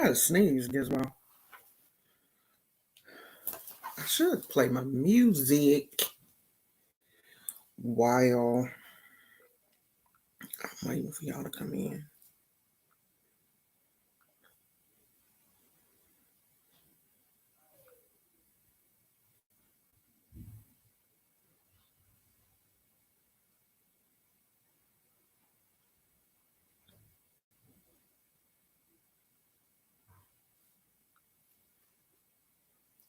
gotta sneeze, Gizmo. I should play my music while I'm waiting for y'all to come in.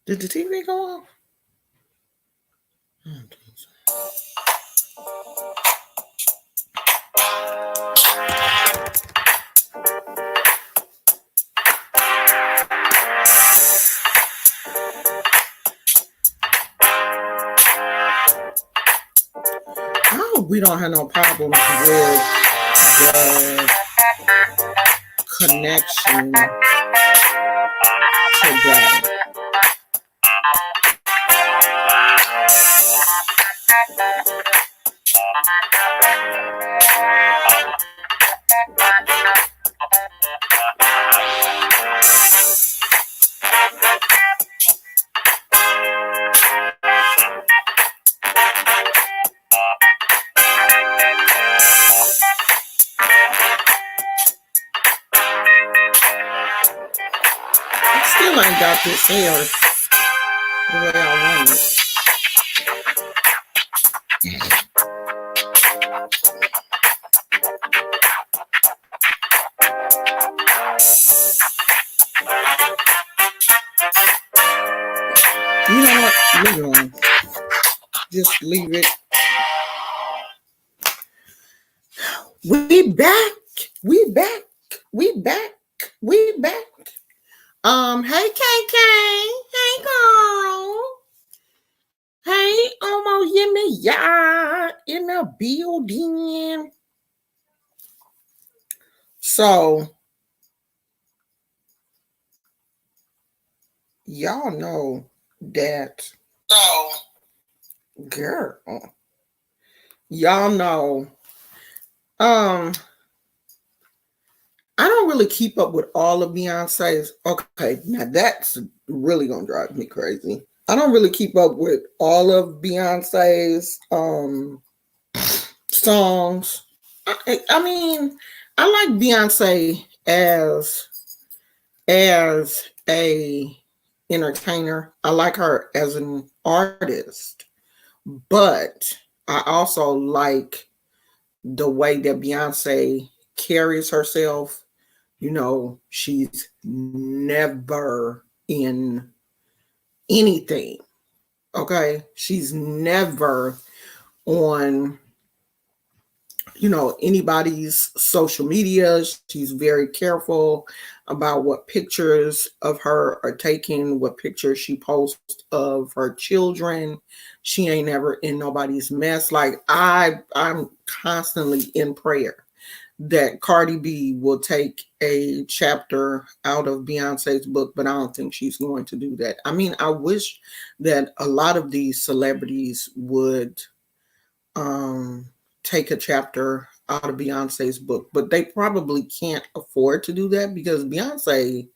Did the TV go off? I don't think so. I hope we don't have no problems with the connection today. Still ain't got this hair the way I want it. You know what? Leave it on. Just leave it. We back. We back. We back. We back. Hey KK. Hey girl. Hey Omo Yimmy Ya in the building. So y'all know that. Girl. Y'all know. I don't really keep up with all of Beyonce's. Okay, now that's really gonna drive me crazy. I don't really keep up with all of Beyonce's songs. I mean, I like Beyonce as a entertainer. I like her as an artist, but I also like the way that Beyonce carries herself. You know, she's never in anything. Okay. She's never on, anybody's social media. She's very careful about what pictures of her are taken, what pictures she posts of her children. She ain't never in nobody's mess. Like I'm constantly in prayer that Cardi B will take a chapter out of Beyonce's book, but I don't think she's going to do that. I mean, I wish that a lot of these celebrities would take a chapter out of Beyonce's book, but they probably can't afford to do that because Beyonce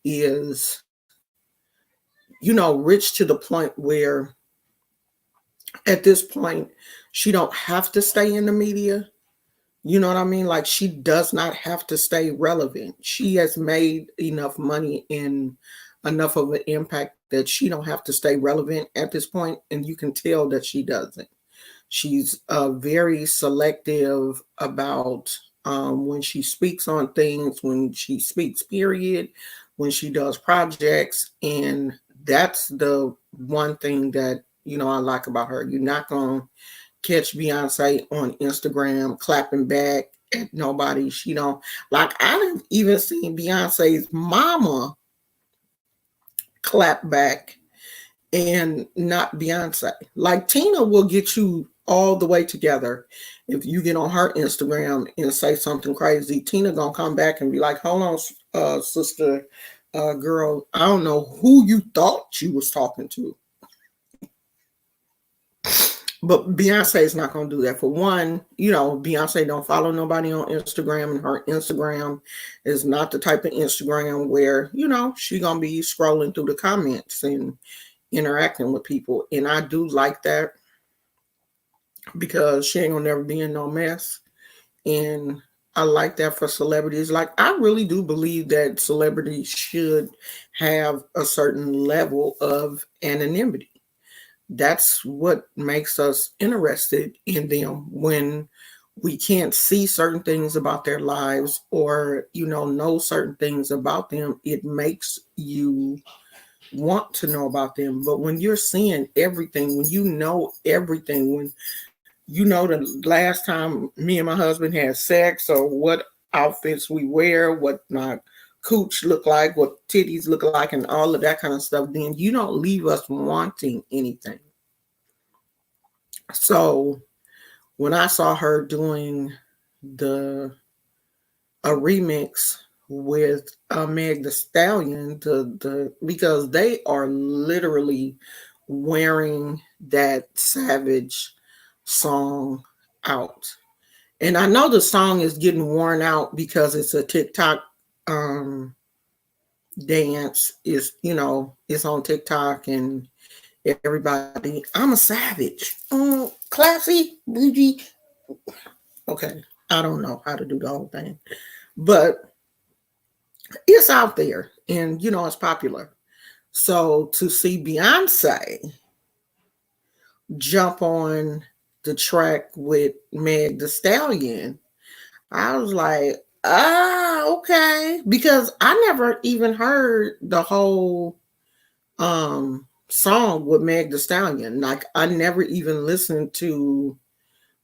is, rich to the point where at this point, she don't have to stay in the media. You know what I mean? Like she does not have to stay relevant. She has made enough money and enough of an impact that she don't have to stay relevant at this point, and you can tell that she doesn't. She's very selective about when she speaks on things, when she speaks, period, when she does projects, and that's the one thing that I like about her. You're not gonna catch Beyonce on Instagram clapping back at nobody. She don't like. I didn't even seen Beyonce's mama clap back and not Beyonce. Like Tina will get you all the way together. If you get on her Instagram and say something crazy, Tina gonna come back and be like, "Hold on, sister, girl. I don't know who you thought you was talking to." But Beyonce is not going to do that. For one, Beyonce don't follow nobody on Instagram, and her Instagram is not the type of Instagram where, she going to be scrolling through the comments and interacting with people. And I do like that because she ain't going to never be in no mess. And I like that for celebrities. Like, I really do believe that celebrities should have a certain level of anonymity. That's what makes us interested in them. When we can't see certain things about their lives or, know certain things about them, it makes you want to know about them. But when you're seeing everything, when you know everything, when you know the last time me and my husband had sex, or what outfits we wear, what my cooch look like, what titties look like, and all of that kind of stuff, then you don't leave us wanting anything. So when I saw her doing a remix with Meg Thee Stallion, because they are literally wearing that Savage song out. And I know the song is getting worn out because it's a TikTok dance. It's on TikTok, and everybody, I'm a savage. Classy, bougie. Okay, I don't know how to do the whole thing, but it's out there, and it's popular. So to see Beyonce jump on the track with Meg Thee Stallion, I was like, okay, because I never even heard the whole song with Meg Thee Stallion. Like, I never even listened to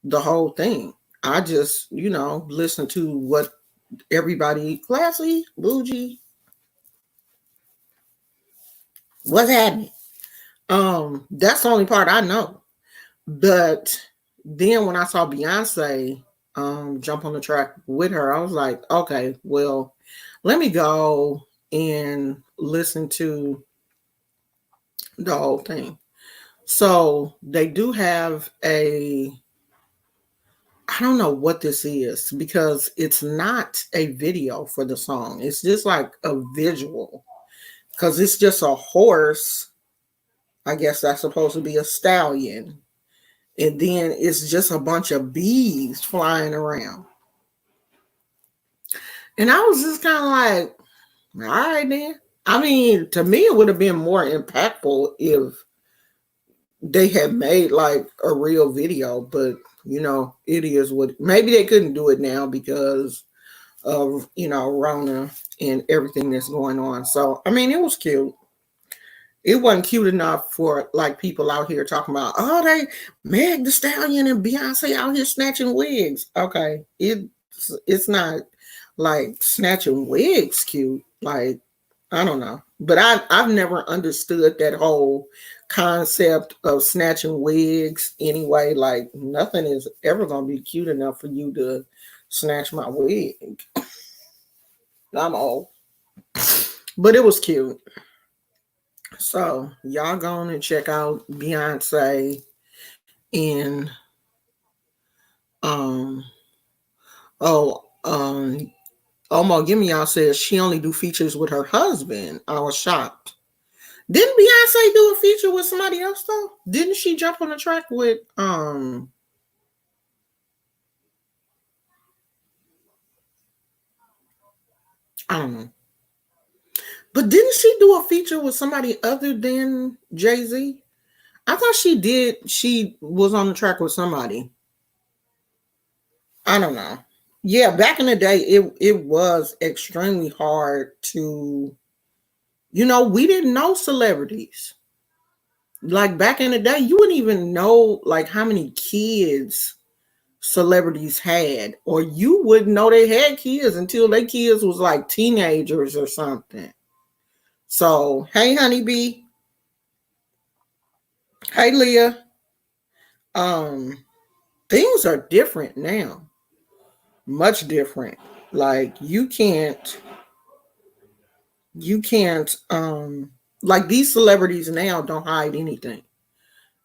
the whole thing. I just, listened to what everybody, classy, bougie, what's happening. That's the only part I know. But then when I saw Beyonce jump on the track with her, I was like, okay, well, let me go and listen to the whole thing. So they do have I don't know what this is, because it's not a video for the song. It's just like a visual, because it's just a horse. I guess that's supposed to be a stallion. And then it's just a bunch of bees flying around. And I was just kind of like, all right, then. I mean, to me, it would have been more impactful if they had made like a real video, but it is what, maybe they couldn't do it now because of, Rona and everything that's going on. So, I mean, it was cute. It wasn't cute enough for like people out here talking about, oh, they Meg Thee Stallion and Beyonce out here snatching wigs. Okay. It's not like snatching wigs cute. Like, I don't know. But I've never understood that whole concept of snatching wigs anyway. Like, nothing is ever going to be cute enough for you to snatch my wig. I'm old. But it was cute. So y'all go on and check out Beyonce and Omo Gimme Y'all says she only do features with her husband. I was shocked. Didn't Beyonce do a feature with somebody else though? Didn't she jump on the track with I don't know. But didn't she do a feature with somebody other than Jay-Z? I thought she did. She was on the track with somebody. I don't know. Yeah, back in the day, it was extremely hard to, we didn't know celebrities. Like back in the day, you wouldn't even know like how many kids celebrities had, or you wouldn't know they had kids until their kids was like teenagers or something. So, hey, honeybee. Hey, Leah. Things are different now. Much different. Like you can't like these celebrities now don't hide anything.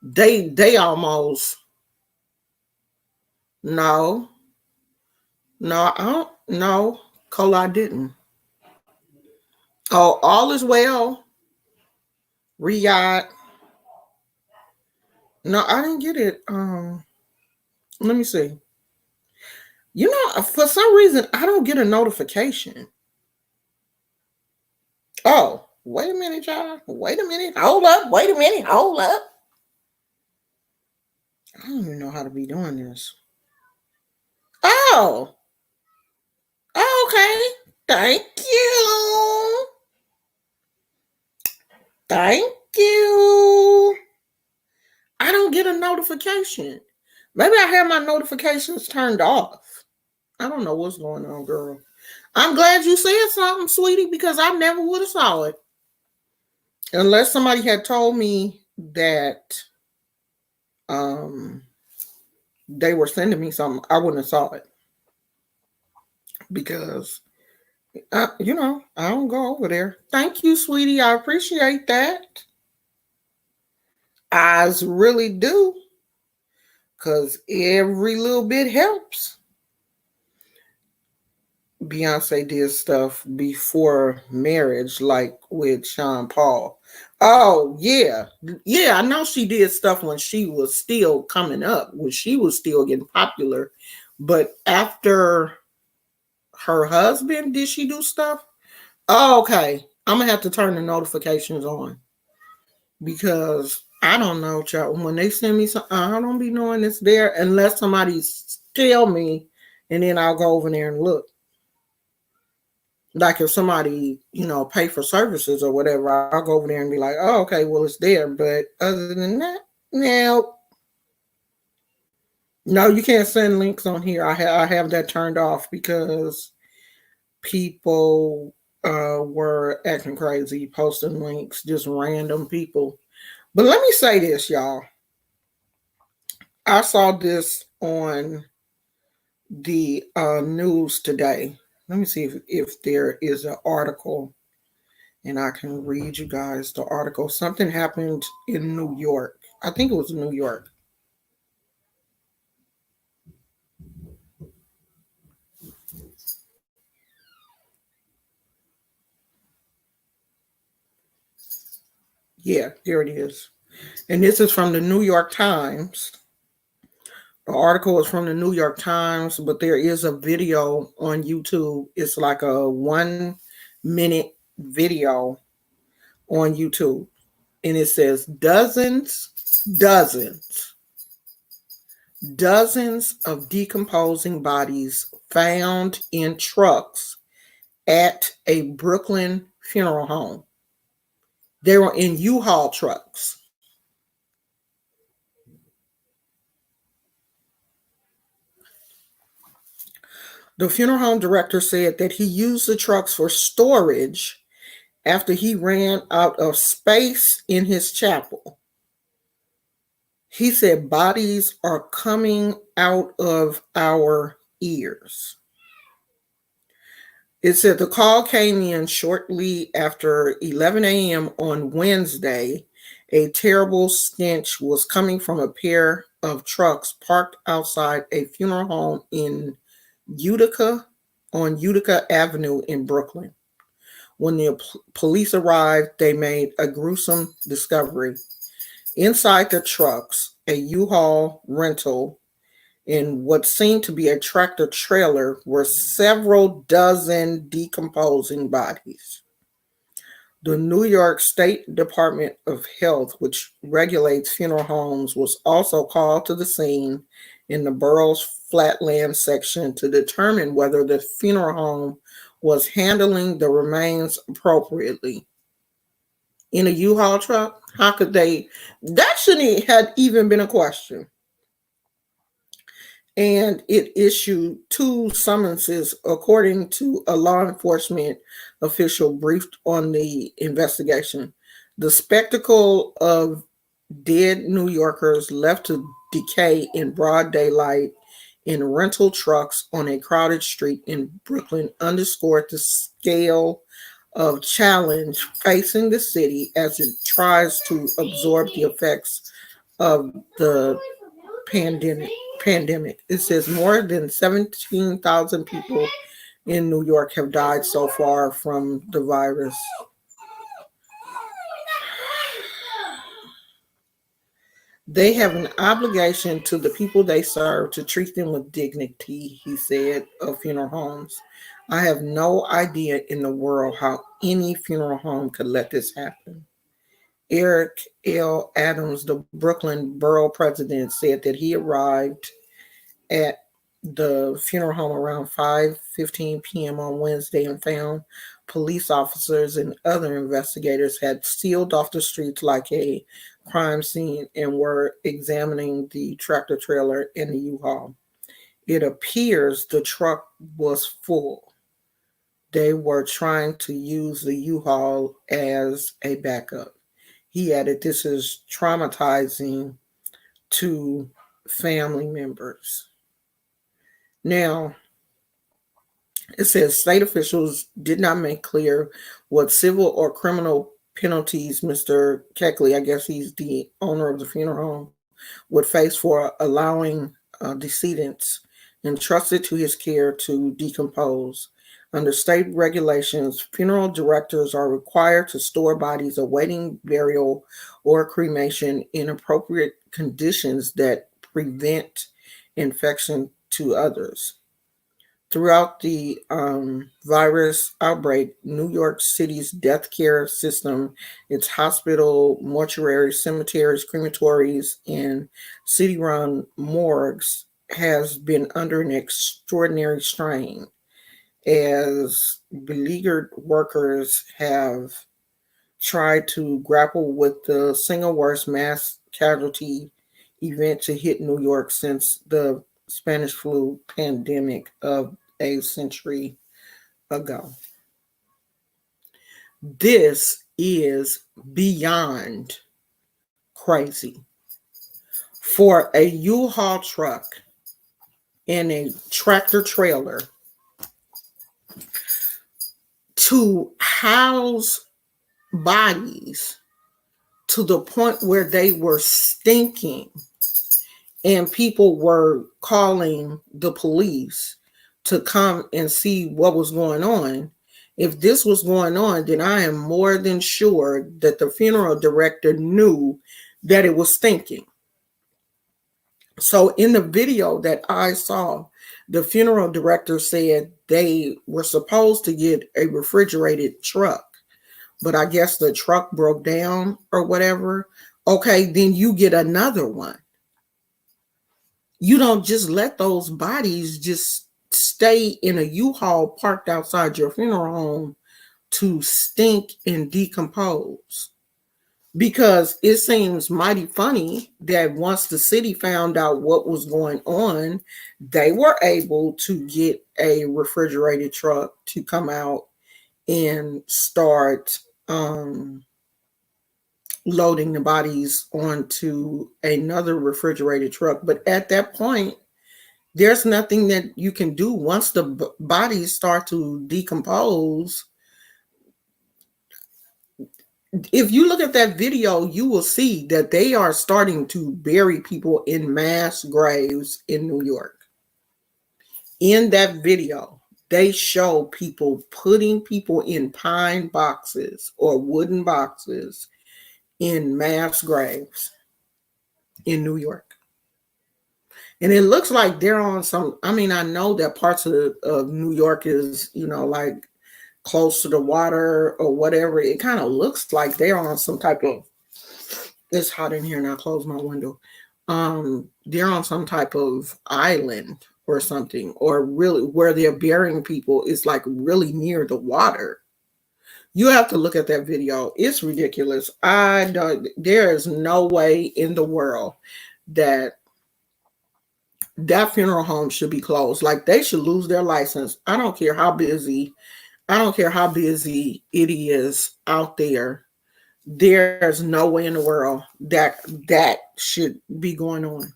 They almost no, no, I don't no, Cole, I didn't. Oh, all is well. Riyadh. No, I didn't get it. Let me see. You know, for some reason I don't get a notification. Oh, wait a minute, y'all. Wait a minute. Hold up. Wait a minute. Hold up. I don't even know how to be doing this. Oh, okay. Thank you. Thank you. I don't get a notification. Maybe I have my notifications turned off. I don't know what's going on, girl. I'm glad you said something, sweetie, because I never would have saw it. Unless somebody had told me that um they were sending me something, I wouldn't have saw it. Because I don't go over there. Thank you, sweetie. I appreciate that. I really do. Because every little bit helps. Beyonce did stuff before marriage, like with Sean Paul. Oh, yeah. Yeah, I know she did stuff when she was still coming up, when she was still getting popular. But after her husband, did she do stuff? Oh, okay. I'm going to have to turn the notifications on because I don't know, child. When they send me something, I don't be knowing it's there unless somebody tell me, and then I'll go over there and look. Like if somebody, pay for services or whatever, I'll go over there and be like, oh, okay, well, it's there. But other than that, no, you can't send links on here. I have that turned off because people were acting crazy, posting links, just random people. But let me say this, y'all. I saw this on the news today. Let me see if there is an article and I can read you guys the article. Something happened in New York. I think it was New York. Yeah, here it is. And this is from the New York Times. The article is from the New York Times, but there is a video on YouTube. It's like a 1 minute video on YouTube. And it says dozens of decomposing bodies found in trucks at a Brooklyn funeral home. They were in U-Haul trucks. The funeral home director said that he used the trucks for storage after he ran out of space in his chapel. He said bodies are coming out of our ears. It said the call came in shortly after 11 a.m. on Wednesday. A terrible stench was coming from a pair of trucks parked outside a funeral home in Utica, on Utica Avenue in Brooklyn. When the police arrived, they made a gruesome discovery. Inside the trucks, a U-Haul rental in what seemed to be a tractor trailer were several dozen decomposing bodies. The New York State Department of Health, which regulates funeral homes, was also called to the scene in the borough's Flatland section to determine whether the funeral home was handling the remains appropriately. In a U-Haul truck? How could they? That shouldn't have even been a question. And it issued 2 summonses, according to a law enforcement official briefed on the investigation. The spectacle of dead New Yorkers left to decay in broad daylight in rental trucks on a crowded street in Brooklyn underscored the scale of challenge facing the city as it tries to absorb the effects of the pandemic. It says more than 17,000 people in New York have died so far from the virus. They have an obligation to the people they serve to treat them with dignity, he said of funeral homes. I have no idea in the world how any funeral home could let this happen. Eric L. Adams, the Brooklyn borough president, said that he arrived at the funeral home around 5:15 p.m. on Wednesday and found police officers and other investigators had sealed off the streets like a crime scene and were examining the tractor trailer and the U-Haul. It appears the truck was full. They were trying to use the U-Haul as a backup. He added, this is traumatizing to family members. Now, it says state officials did not make clear what civil or criminal penalties Mr. Keckley, I guess he's the owner of the funeral home, would face for allowing decedents entrusted to his care to decompose. Under state regulations, funeral directors are required to store bodies awaiting burial or cremation in appropriate conditions that prevent infection to others. Throughout the virus outbreak, New York City's death care system, its hospital, mortuaries, cemeteries, crematories, and city-run morgues has been under an extraordinary strain as beleaguered workers have tried to grapple with the single worst mass casualty event to hit New York since the Spanish flu pandemic of a century ago. This is beyond crazy. For a U-Haul truck and a tractor trailer to house bodies to the point where they were stinking and people were calling the police to come and see what was going on. If this was going on, then I am more than sure that the funeral director knew that it was stinking. So in the video that I saw, the funeral director said they were supposed to get a refrigerated truck, but I guess the truck broke down or whatever. Okay, then you get another one. You don't just let those bodies just stay in a U-Haul parked outside your funeral home to stink and decompose. Because it seems mighty funny that once the city found out what was going on, they were able to get a refrigerated truck to come out and start loading the bodies onto another refrigerated truck. But at that point, there's nothing that you can do. Once the bodies start to decompose, if you look at that video, you will see that they are starting to bury people in mass graves in New York. In that video, they show people putting people in pine boxes or wooden boxes in mass graves in New York. And it looks like they're on some, I mean, I know that parts of New York is, like close to the water or whatever. It kind of looks like they're on some type of, it's hot in here and I'll close my window. They're on some type of island or something, or really where they're burying people is like really near the water. You have to look at that video. It's ridiculous. There is no way in the world that funeral home should be closed. Like, they should lose their license. I don't care how busy it is out there. There's no way in the world that should be going on.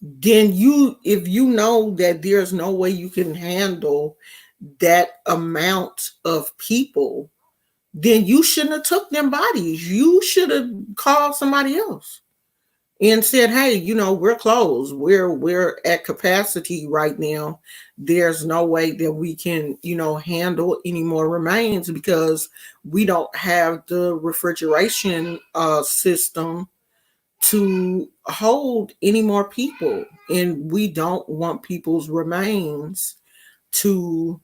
Then if you know that there's no way you can handle that amount of people, then you shouldn't have took them bodies. You should have called somebody else. and said, "Hey, we're closed. We're at capacity right now. There's no way that we can, handle any more remains because we don't have the refrigeration system to hold any more people, and we don't want people's remains to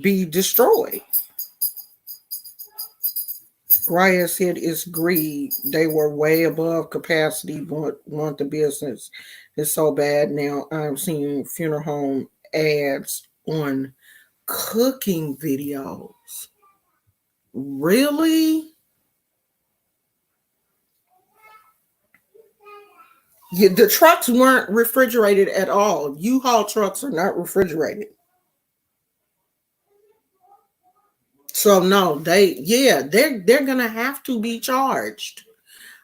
be destroyed." Raya said it's greed. They were way above capacity, want the business. It's so bad now. I'm seeing funeral home ads on cooking videos. Really? Yeah, the trucks weren't refrigerated at all. U-Haul trucks are not refrigerated. So no, they're gonna have to be charged.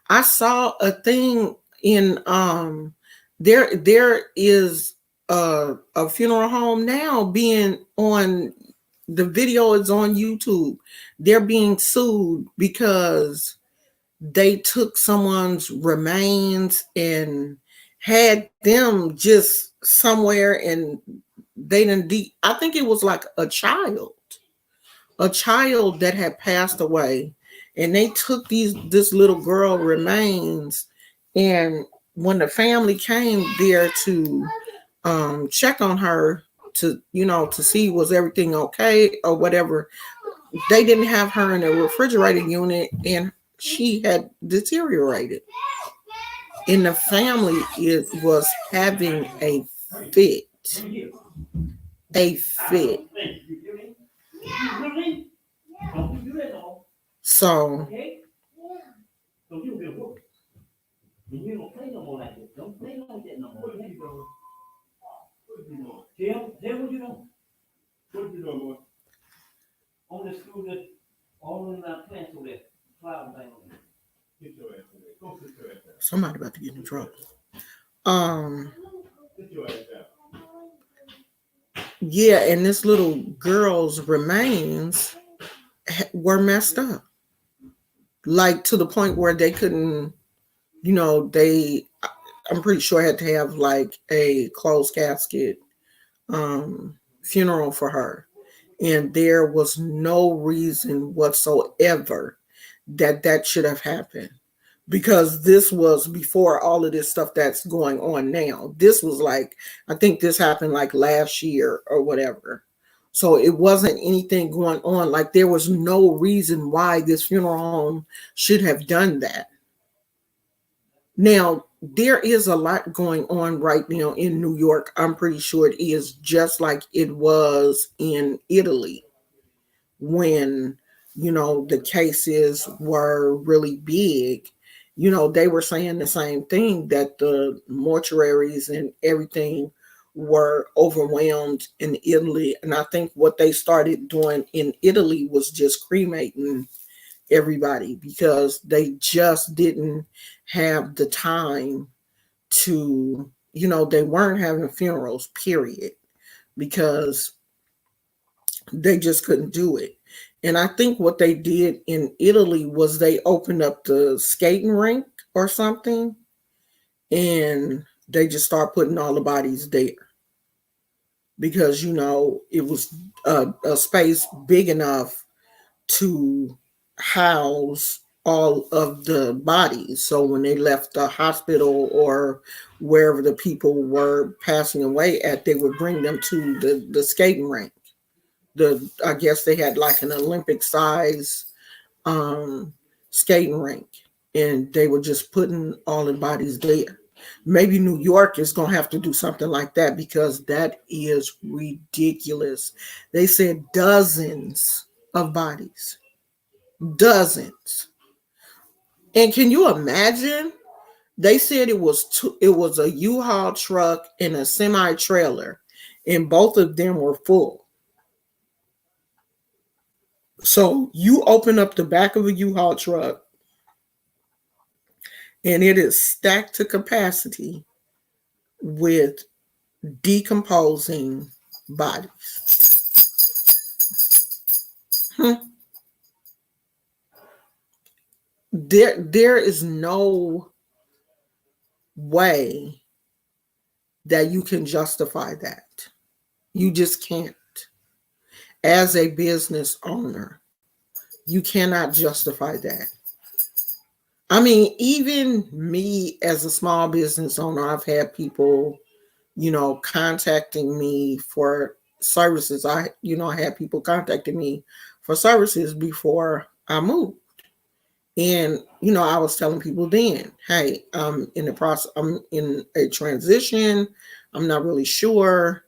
I saw a thing in there is a funeral home now being on, the video is on YouTube. They're being sued because they took someone's remains and had them just somewhere, and they didn't I think it was like a child that had passed away, and they took this little girl remains, and when the family came there to check on her, to see was everything okay or whatever, they didn't have her in a refrigerated unit, and she had deteriorated, and the family was having fit a fit. So somebody about to get in trouble. Um, yeah, and this little girl's remains were messed up, like to the point where they couldn't, I'm pretty sure had to have like a closed casket funeral for her, and there was no reason whatsoever that should have happened, because this was before all of this stuff that's going on now. This was like, I think this happened like last year or whatever. So it wasn't anything going on. Like there was no reason why this funeral home should have done that. Now, there is a lot going on right now in New York. I'm pretty sure it is, just like it was in Italy when, the cases were really big. They were saying the same thing, that the mortuaries and everything were overwhelmed in Italy. And I think what they started doing in Italy was just cremating everybody, because they just didn't have the time to, they weren't having funerals, period, because they just couldn't do it. And I think what they did in Italy was they opened up the skating rink or something, and they just start putting all the bodies there, because it was a space big enough to house all of the bodies. So when they left the hospital or wherever the people were passing away at, they would bring them to the skating rink. I guess they had like an Olympic size skating rink, and they were just putting all the bodies there. Maybe New York is going to have to do something like that, because that is ridiculous. They said dozens of bodies. Dozens. And can you imagine? They said it was a U-Haul truck and a semi trailer, and both of them were full. So you open up the back of a U-Haul truck, and it is stacked to capacity with decomposing bodies. There is no way that you can justify that. You just can't. As a business owner, you cannot justify that. I mean, even me as a small business owner, I've had people, contacting me for services. I had people contacting me for services before I moved. And, I was telling people then, hey, I'm in the process, I'm in a transition. I'm not really sure,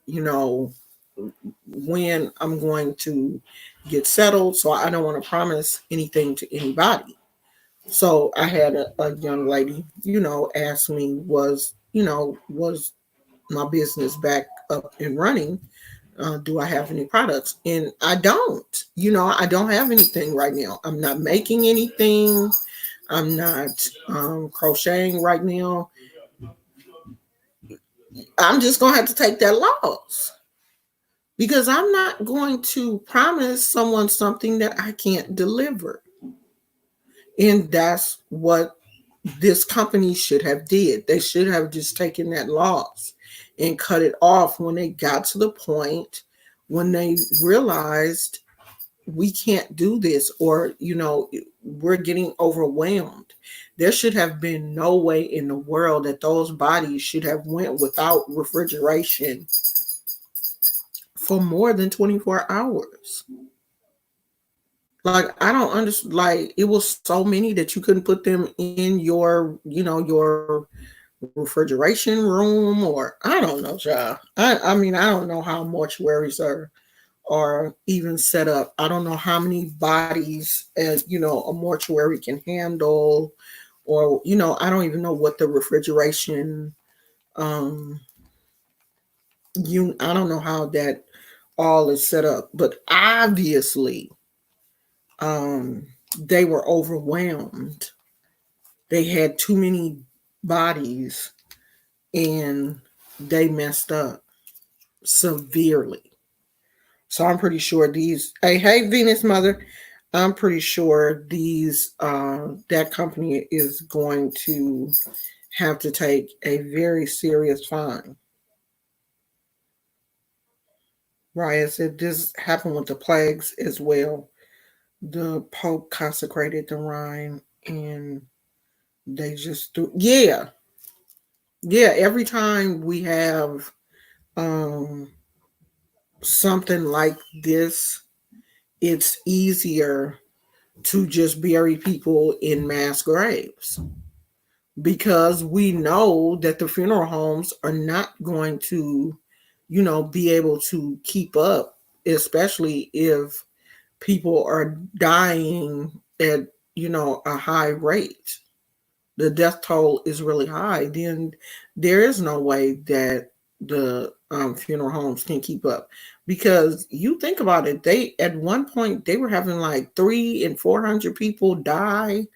when I'm going to get settled. So I don't want to promise anything to anybody. So I had a young lady, ask me, was my business back up and running? Do I have any products? And I don't. I don't have anything right now. I'm not making anything. I'm not crocheting right now. I'm just going to have to take that loss because I'm not going to promise someone something that I can't deliver. And that's what this company should have did. They should have just taken that loss and cut it off when they got to the point when they realized we can't do this, or we're getting overwhelmed. There should have been no way in the world that those bodies should have went without refrigeration for more than 24 hours. Like, I don't understand. Like, it was so many that you couldn't put them in your refrigeration room, or I don't know, child. I mean, I don't know how mortuaries are even set up. I don't know how many bodies as a mortuary can handle, or I don't even know what the refrigeration I don't know how that all is set up, but obviously they were overwhelmed. They had too many bodies and they messed up severely. So I'm pretty sure hey Venus Mother, I'm pretty sure that company is going to have to take a very serious fine. Raya said this happened with the plagues as well. The Pope consecrated the Rhine and they just do. Yeah. Yeah. Every time we have something like this, it's easier to just bury people in mass graves because we know that the funeral homes are not going to, be able to keep up, especially if people are dying at, a high rate. The death toll is really high. Then there is no way that the funeral homes can keep up, because you think about it, they at one point they were having like 300 and 400 people die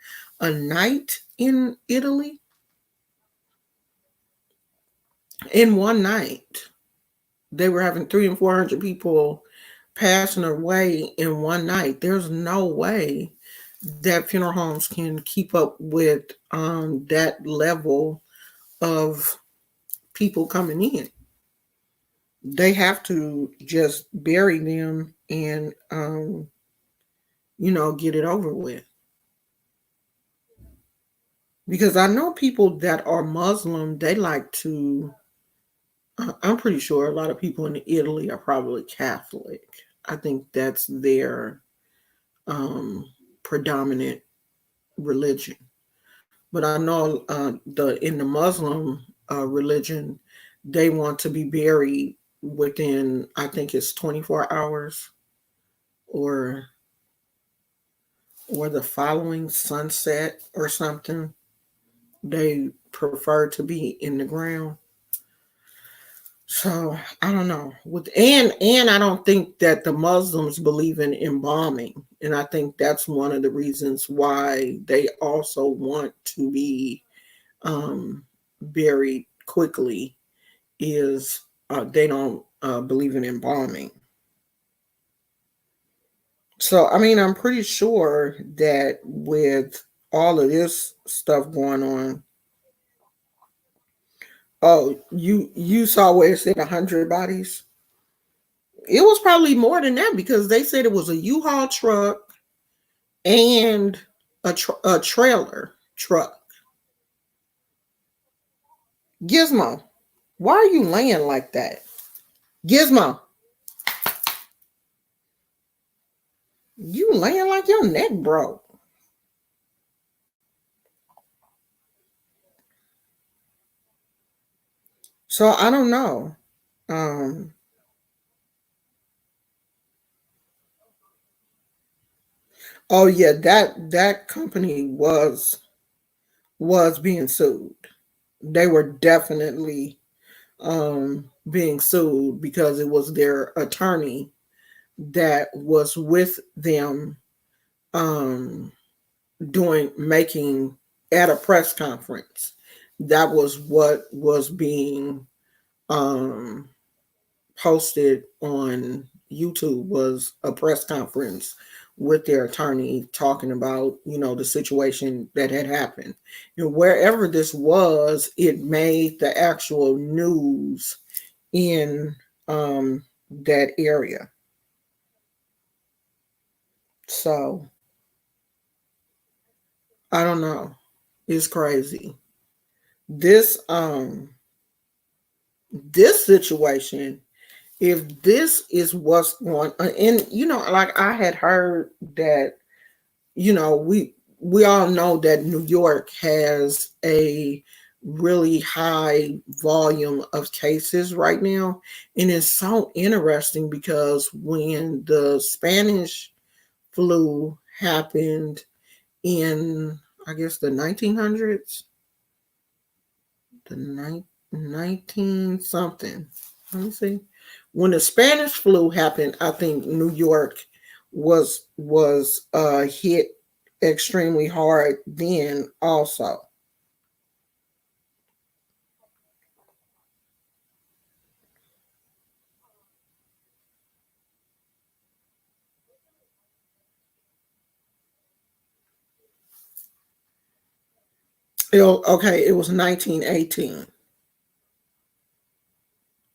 a night in Italy. In one night they were having 300 and 400 people passing away in one night. There's no way that funeral homes can keep up with that level of people coming in. They have to just bury them and get it over with. Because I know people that are Muslim, they like to I'm pretty sure a lot of people in Italy are probably Catholic. I think that's their predominant religion. But I know in the Muslim religion, they want to be buried within, I think it's 24 hours, or the following sunset or something. They prefer to be in the ground. So I don't know. And I don't think that the Muslims believe in embalming. And I think that's one of the reasons why they also want to be buried quickly, is they don't believe in embalming. So, I mean, I'm pretty sure that with all of this stuff going on, Oh, you saw where it said 100 bodies? It was probably more than that because they said it was a U-Haul truck and a trailer truck. Gizmo, why are you laying like that? Gizmo, you laying like your neck broke. So I don't know. Um, oh yeah, that company was being sued. They were definitely being sued because it was their attorney that was with them um, doing making at a press conference. That was what was being um, posted on YouTube was a press conference with their attorney talking about, the situation that had happened. And wherever this was, it made the actual news in that area. So I don't know. It's crazy. This this situation, if this is what's going on, and like I had heard that, we all know that New York has a really high volume of cases right now. And it's so interesting because when the Spanish flu happened in, I guess, the 1900s, the 19 something. Let me see. When the Spanish flu happened, I think New York was hit extremely hard then also. Okay, it was 1918.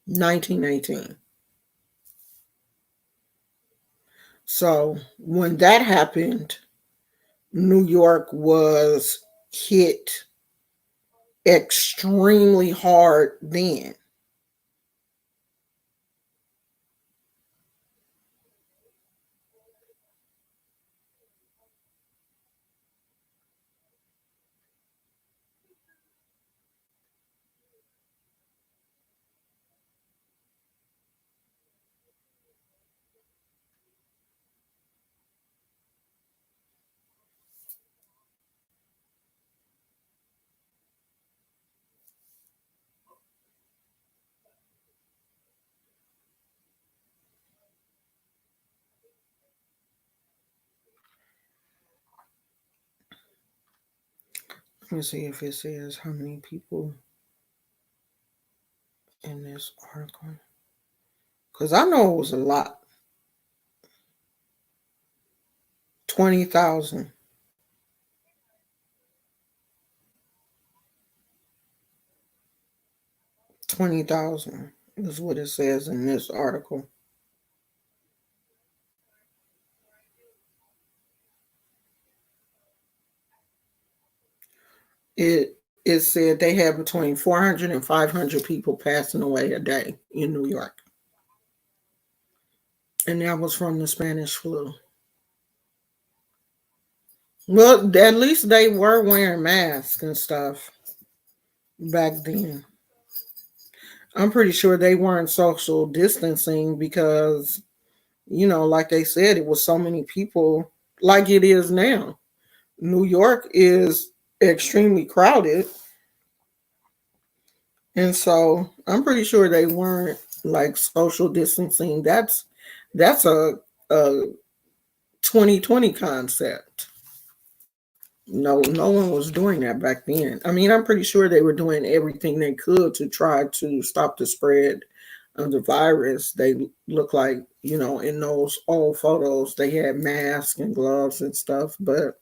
1918. So when that happened, New York was hit extremely hard then. Let me see if it says how many people in this article. Because I know it was a lot. 20,000. 20,000 is what it says in this article. It said they had between 400 and 500 people passing away a day in New York. And that was from the Spanish flu. Well, at least they were wearing masks and stuff back then. I'm pretty sure they weren't social distancing because, like they said, it was so many people like it is now. New York is extremely crowded. And so I'm pretty sure they weren't like social distancing. That's a 2020 concept. No one was doing that back then. I mean, I'm pretty sure they were doing everything they could to try to stop the spread of the virus. They look like, in those old photos, they had masks and gloves and stuff, but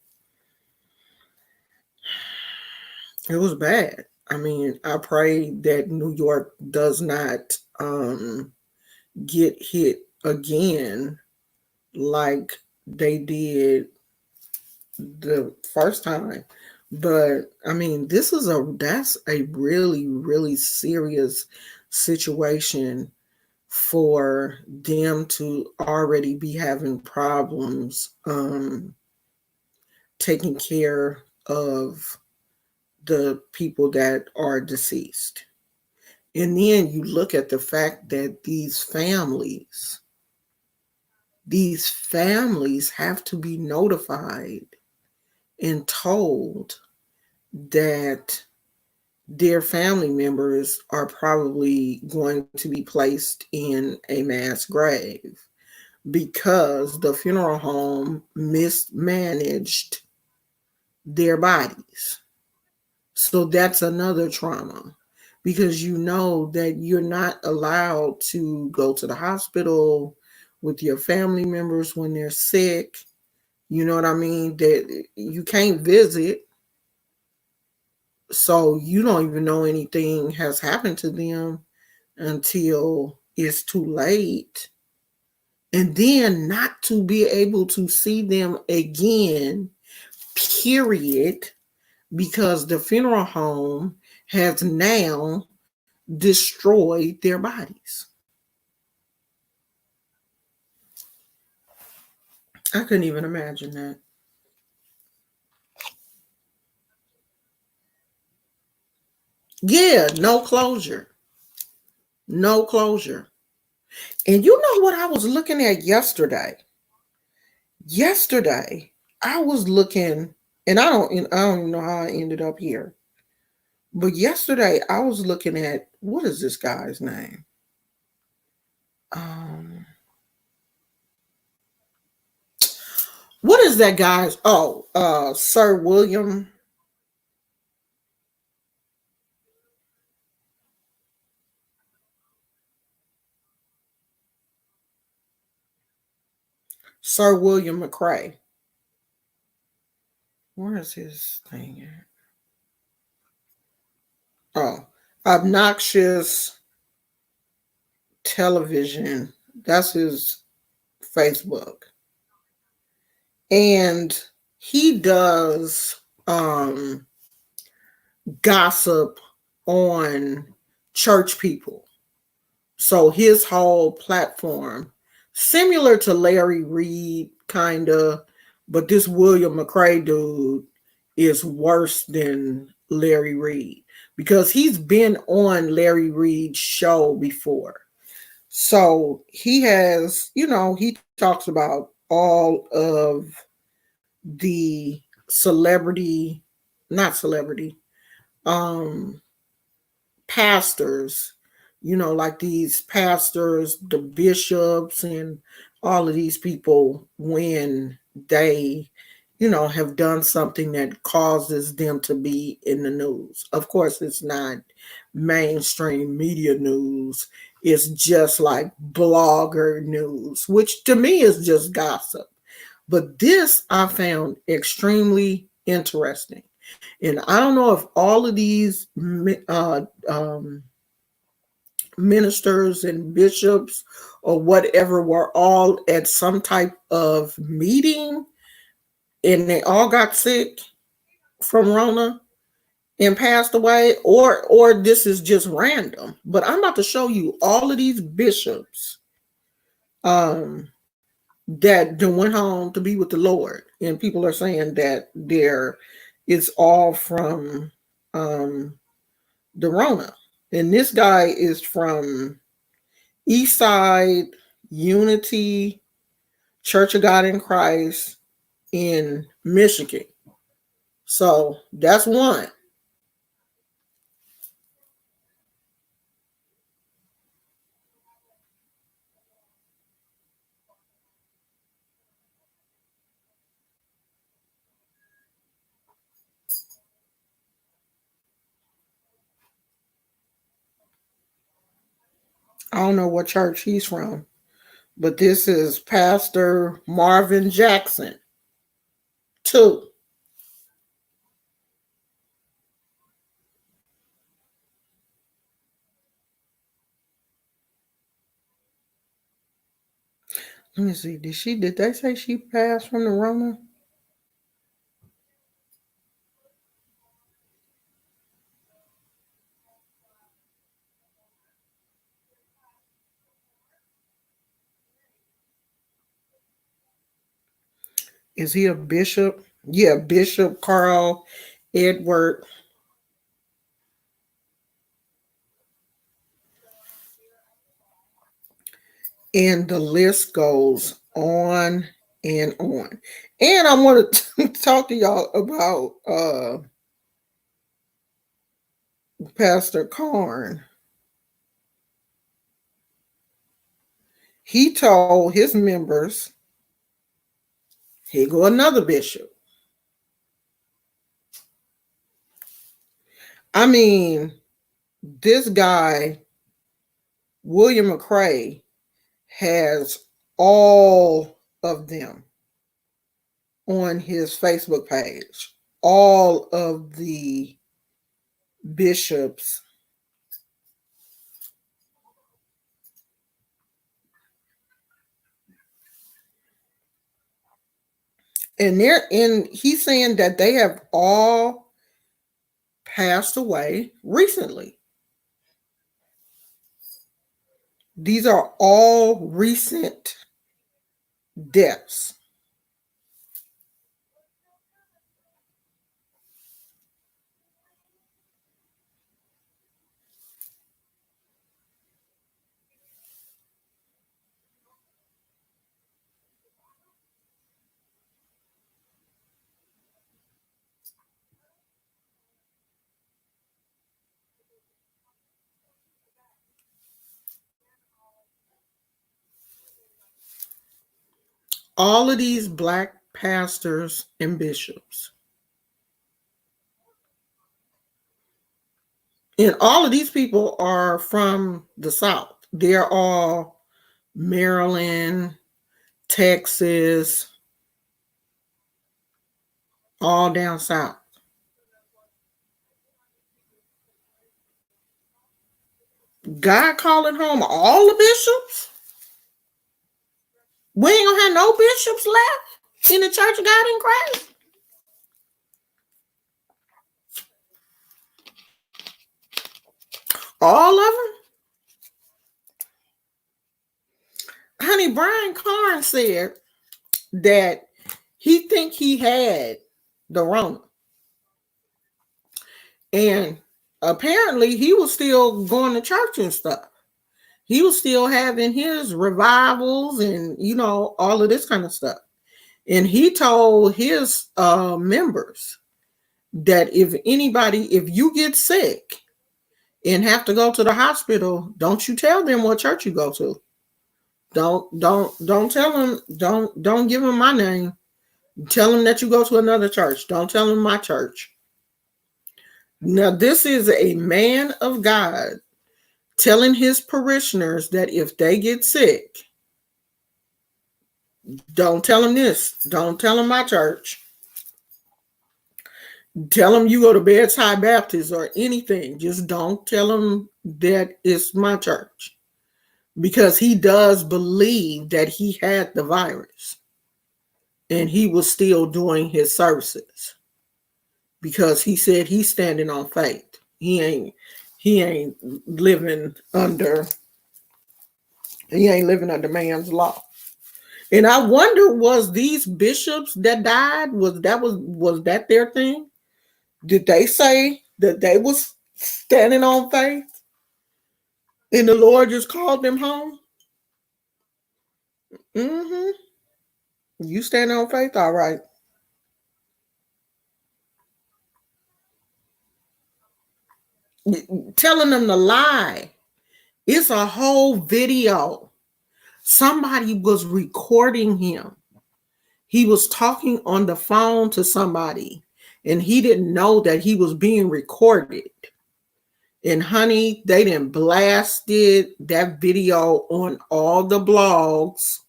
it was bad. I mean, I pray that New York does not get hit again like they did the first time. But I mean, that's a really, really serious situation for them to already be having problems taking care of the people that are deceased. And then you look at the fact that these families have to be notified and told that their family members are probably going to be placed in a mass grave because the funeral home mismanaged their bodies. So that's another trauma because you know that you're not allowed to go to the hospital with your family members when they're sick. You know what I mean? That you can't visit. So you don't even know anything has happened to them until it's too late. And then not to be able to see them again, period, because the funeral home has now destroyed their bodies. I couldn't even imagine that. Yeah, no closure. No closure. And you know what I was looking at yesterday? Yesterday, I was looking, and I don't even know how I ended up here. But yesterday, I was looking at what is this guy's name? Um, what is that guy's? Oh, Sir William McRae. Where is his thing at? Oh, obnoxious television. That's his Facebook, and he does gossip on church people. So his whole platform, similar to Larry Reed, kind of, but this William McRae dude is worse than Larry Reed because he's been on Larry Reed's show before. So he has, he talks about all of the celebrity, not celebrity, um, pastors, like these pastors, the bishops, and all of these people when they, have done something that causes them to be in the news. Of course, it's not mainstream media news. It's just like blogger news, which to me is just gossip. But this I found extremely interesting. And I don't know if all of these ministers and bishops or whatever were all at some type of meeting and they all got sick from Rona and passed away, or this is just random. But I'm about to show you all of these bishops um, that went home to be with the Lord, and people are saying that it's all from the Rona. And this guy is from Eastside Unity Church of God in Christ in Michigan. So that's one. I don't know what church he's from, but this is Pastor Marvin Jackson. Two. Let me see. Did they say she passed from the Rona? Is he a bishop? Yeah, Bishop Carl Edward. And the list goes on and on. And I want to talk to y'all about Pastor Karn. He told his members, here go another bishop. I mean, this guy, William McCrae, has all of them on his Facebook page. All of the bishops. And he's saying that they have all passed away recently. These are all recent deaths. All of these black pastors and bishops. And all of these people are from the South. They're all Maryland, Texas, all down south. God calling home all the bishops? We ain't gonna have no bishops left in the Church of God in Christ. All of them? Honey, Brian Karn said that he think he had the Rona. And apparently he was still going to church and stuff. He was still having his revivals and, all of this kind of stuff. And he told his members that if you get sick and have to go to the hospital, don't you tell them what church you go to. Don't tell them, don't give them my name. Tell them that you go to another church. Don't tell them my church. Now, this is a man of God telling his parishioners that if they get sick, don't tell them this. Don't tell them my church. Tell them you go to Bedside Baptist or anything. Just don't tell them that it's my church. Because he does believe that he had the virus. And he was still doing his services. Because he said he's standing on faith. He ain't living under man's law. And I wonder, was these bishops that died, was that their thing? Did they say that they was standing on faith and the Lord just called them home? Mm-hmm. You stand on faith, all right. Telling them to lie. It's a whole video. Somebody was recording him. He was talking on the phone to somebody, and he didn't know that he was being recorded. And honey, they done blasted that video on all the blogs.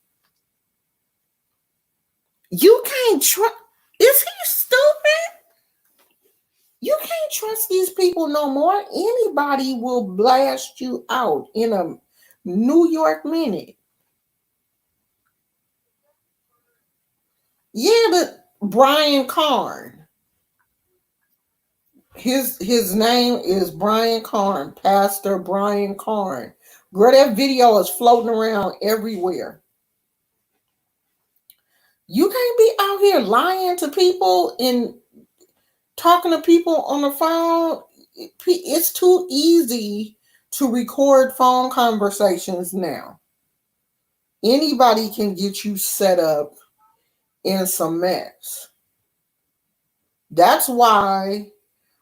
You can't trust. Is he stupid? You can't trust these people no more. Anybody will blast you out in a New York minute. Yeah, but Brian Karn. His name is Brian Karn, Pastor Brian Karn. Girl, that video is floating around everywhere. You can't be out here lying to people and talking to people on the phone. It's too easy to record phone conversations now. Anybody can get you set up in some mess. That's why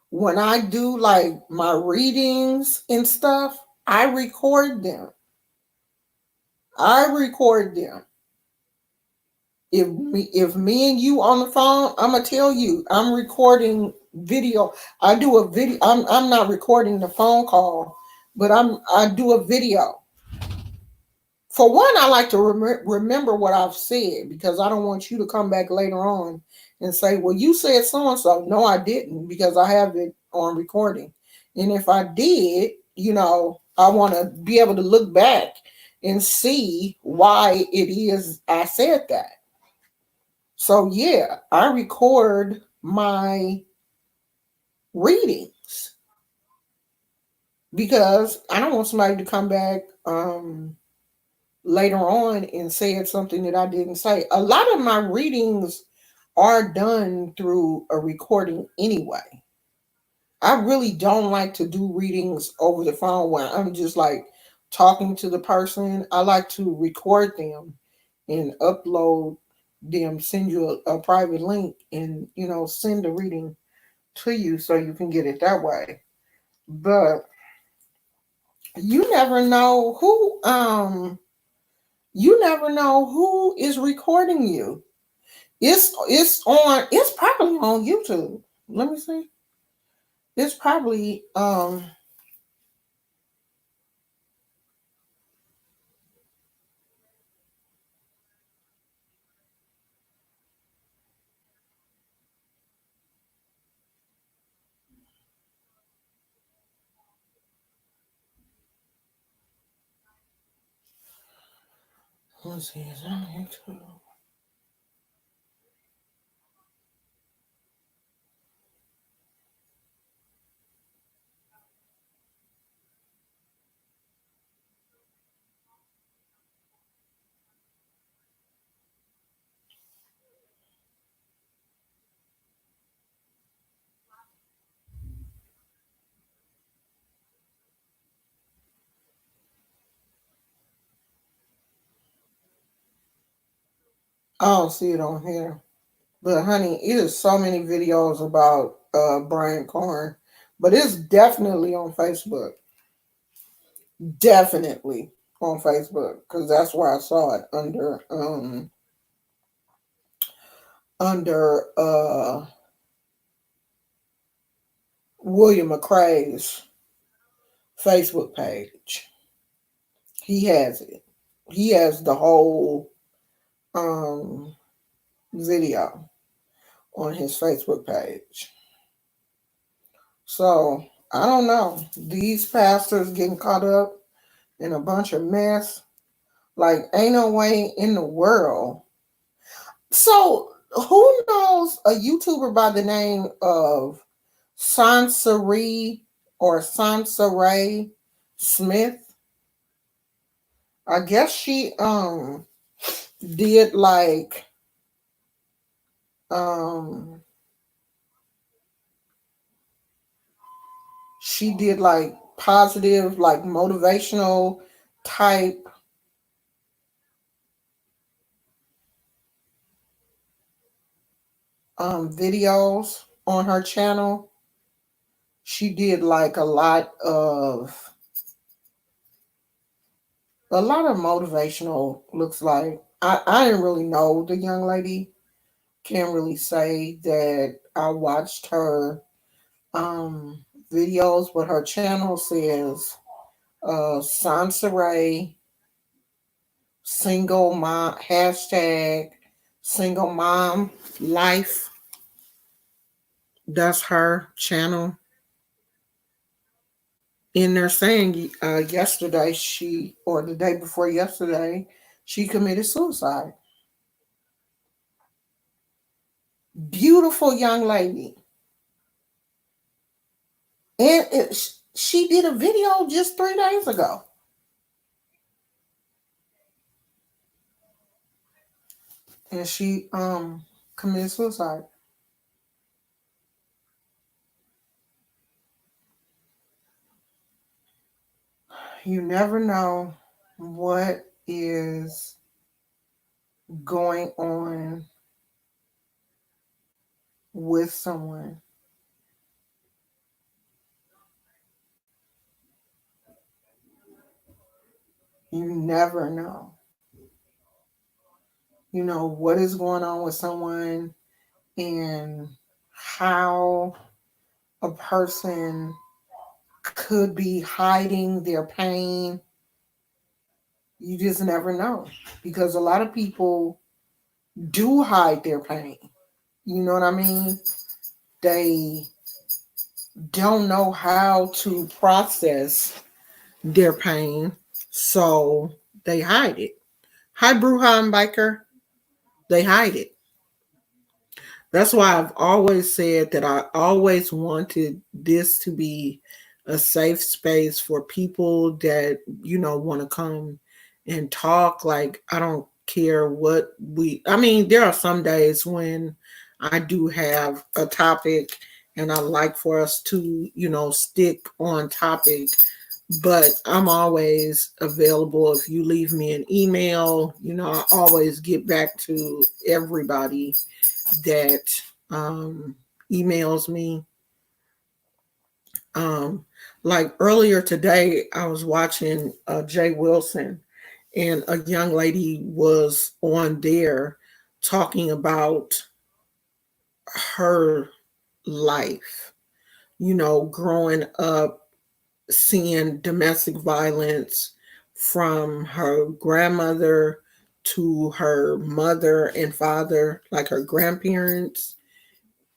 when I do like my readings and stuff, I record them. I record them. If me and you on the phone, I'm gonna tell you I'm recording video. I do a video. I'm not recording the phone call, but I do a video. For one, I like to remember what I've said because I don't want you to come back later on and say, "Well, you said so and so." No, I didn't because I have it on recording. And if I did, I want to be able to look back and see why it is I said that. So yeah, I record my readings because I don't want somebody to come back later on and said something that I didn't say. A lot of my readings are done through a recording anyway. I really don't like to do readings over the phone where I'm just like talking to the person. I like to record them and upload them, send you a private link and, send the reading to you so you can get it that way. But you never know who is recording you. It's probably on YouTube. Let me see. It's probably let's see, it's on YouTube. I don't see it on here. But honey, it is so many videos about Brian Corn. But it's definitely on Facebook. Definitely on Facebook. Because that's where I saw it under William McCrae's Facebook page. He has it. He has the whole um video on his Facebook page. So I don't know. These pastors getting caught up in a bunch of mess. Like, ain't no way in the world. So who knows a YouTuber by the name of Sansari or Sansaray Smith? I guess she did like um she did like positive, like motivational type videos on her channel. She did like a lot of motivational, looks like. I didn't really know the young lady. Can't really say that I watched her videos, but her channel says Sansaray single mom hashtag single mom life. That's her channel. And they're saying yesterday or the day before yesterday, she committed suicide. Beautiful young lady. And she did a video just 3 days ago. And she committed suicide. You never know what is going on with someone. You never know. You know what is going on with someone and how a person could be hiding their pain. You just never know because a lot of people do hide their pain. You know what I mean? They don't know how to process their pain, so they hide it. Hi, Bruhan Biker. They hide it. That's why I've always said that I always wanted this to be a safe space for people that, want to come and talk. Like, I don't care what I mean, there are some days when I do have a topic and I like for us to, stick on topic, but I'm always available. If you leave me an email, I always get back to everybody that um, emails me. Um, like earlier today, I was watching Jay Wilson, and a young lady was on there talking about her life, growing up seeing domestic violence from her grandmother to her mother and father, like her grandparents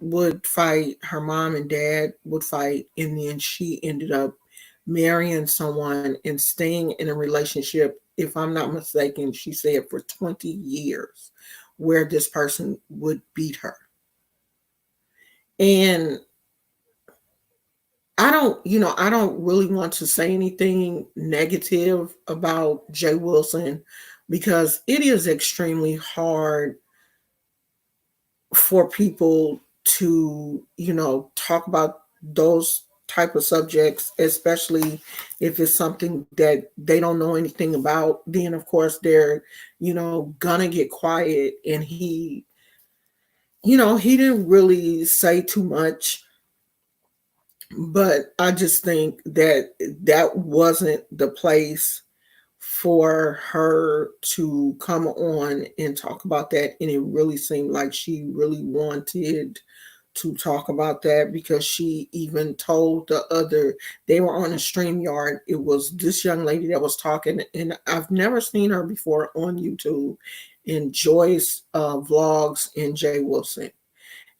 would fight, her mom and dad would fight, and then she ended up marrying someone and staying in a relationship, if I'm not mistaken, she said for 20 years, where this person would beat her. And I don't really want to say anything negative about Jay Wilson because it is extremely hard for people to, talk about those type of subjects, especially if it's something that they don't know anything about. Then of course they're, gonna get quiet. And he didn't really say too much, but I just think that that wasn't the place for her to come on and talk about that. And it really seemed like she really wanted to talk about that because she even told they were on a StreamYard. It was this young lady that was talking, and I've never seen her before on YouTube, and Joyce Vlogs and Jay Wilson.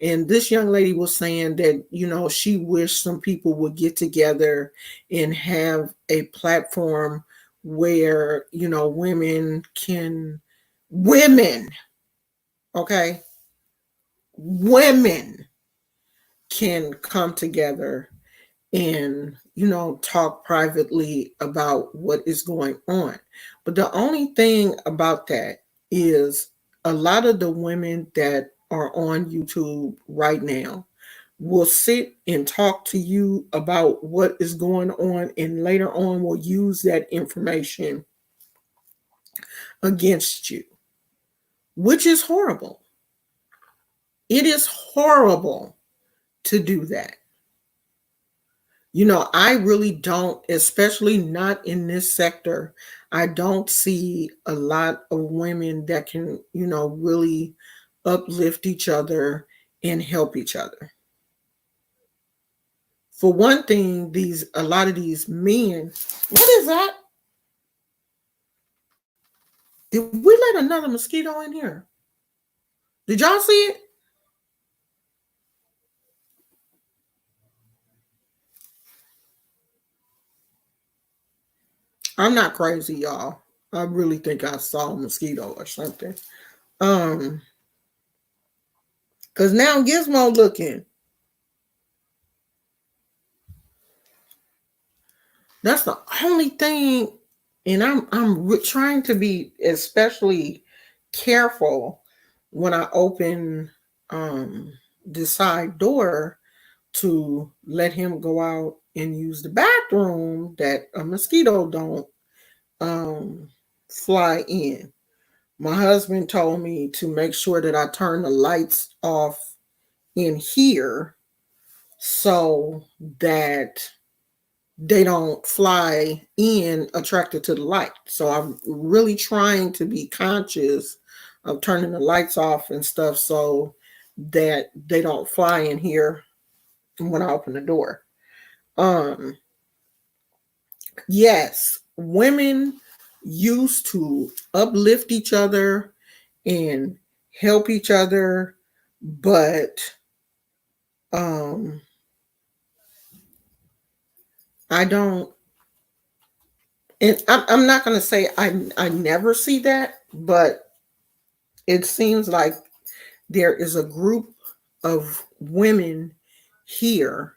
And this young lady was saying that, she wished some people would get together and have a platform where, women, okay, women can come together and, talk privately about what is going on. But the only thing about that is a lot of the women that are on YouTube right now will sit and talk to you about what is going on, and later on will use that information against you, which is horrible. It is horrible to do that. I really don't, especially not in this sector. I don't see a lot of women that can, really uplift each other and help each other. For one thing, a lot of these men, what is that? Did we let another mosquito in here? Did y'all see it? I'm not crazy, y'all. I really think I saw a mosquito or something. Um, Because now Gizmo looking. That's the only thing. And I'm trying to be especially careful when I open the side door to let him go out and use the bathroom, that a mosquito don't fly in. My husband told me to make sure that I turn the lights off in here so that they don't fly in attracted to the light. So I'm really trying to be conscious of turning the lights off and stuff so that they don't fly in here when I open the door. Yes, women used to uplift each other and help each other, but I don't, and I'm not going to say I never see that, but it seems like there is a group of women here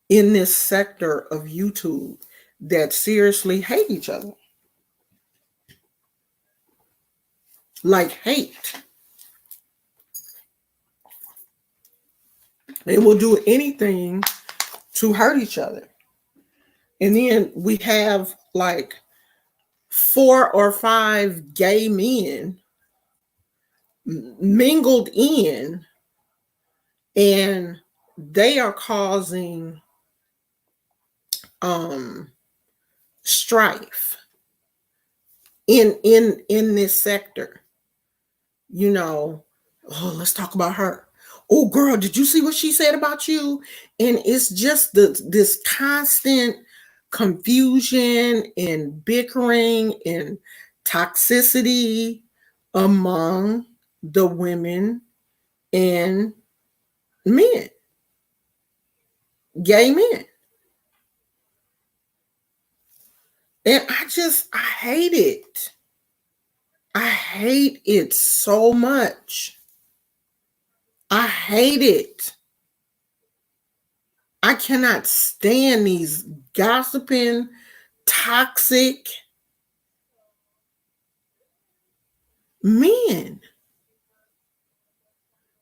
in this sector of YouTube that seriously hate each other. Like hate. They will do anything to hurt each other. And then we have like 4 or 5 gay men mingled in, and they are causing strife in this sector. You know, oh, let's talk about her. Oh, girl, did you see what she said about you? And it's just this constant confusion and bickering and toxicity among the women and men, gay men. And I hate it. I hate it so much. I hate it. I cannot stand these gossiping, toxic men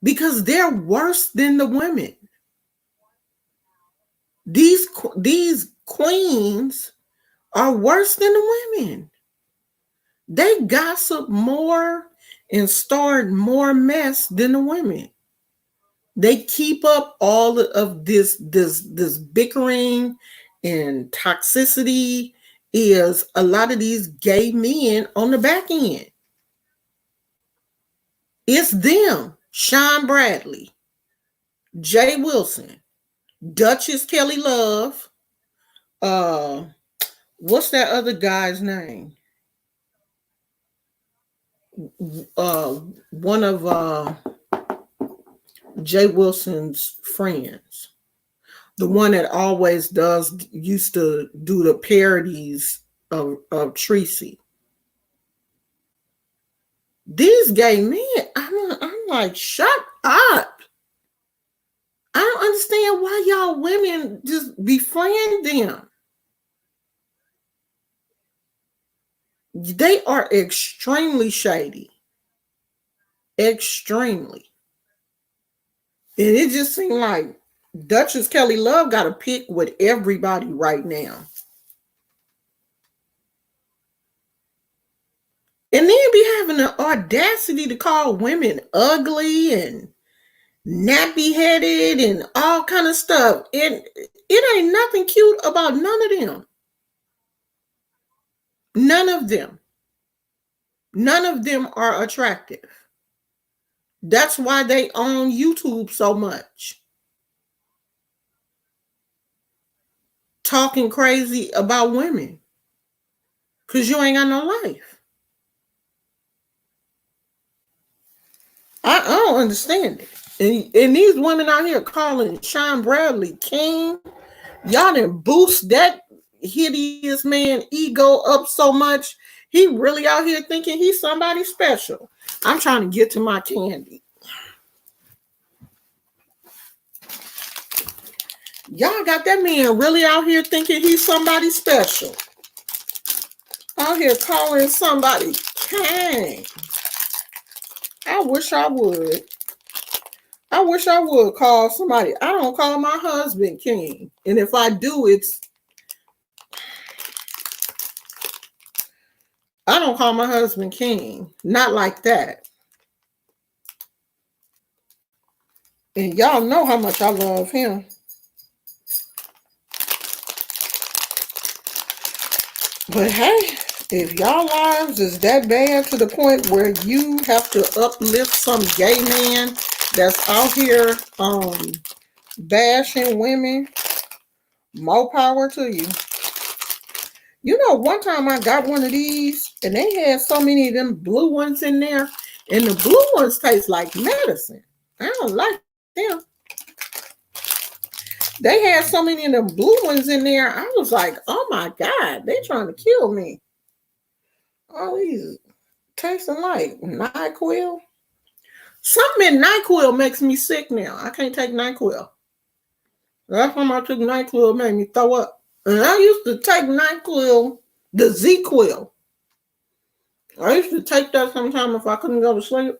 because they're worse than the women. These queens are worse than the women. They gossip more and start more mess than the women. They keep up all of this bickering and toxicity. Is a lot of these gay men on the back end. It's them, Sean Bradley, Jay Wilson, Duchess Kelly Love, what's that other guy's name? One of Jay Wilson's friends. The one that always used to do the parodies of Tracy. These gay men, I'm like, shut up. I don't understand why y'all women just befriend them. They are extremely shady. Extremely. And it just seemed like Duchess Kelly Love got to pick with everybody right now. And then be having the audacity to call women ugly and nappy headed and all kind of stuff. And it ain't nothing cute about none of them. None of them. None of them are attractive. That's why they own YouTube so much. Talking crazy about women. Because you ain't got no life. I don't understand it. And these women out here calling Sean Bradley king, y'all didn't boost that hideous man ego up so much. He really out here thinking he's somebody special. I'm trying to get to my candy. Y'all got that man really out here thinking he's somebody special. Out here calling somebody king. I wish I would. I wish I would call somebody. I don't call my husband king. And if I do, I don't call my husband king. Not like that. And y'all know how much I love him. But hey, if y'all lives is that bad to the point where you have to uplift some gay man that's out here bashing women, more power to you. You know, one time I got one of these and they had so many of them blue ones in there, and the blue ones taste like medicine. I don't like them. They had so many of them blue ones in there. I was like, oh my God, they trying to kill me. All these tasting like NyQuil. Something in NyQuil makes me sick now. I can't take NyQuil. Last time I took NyQuil, it made me throw up. And I used to take NyQuil, the ZQuil. I used to take that sometime if I couldn't go to sleep.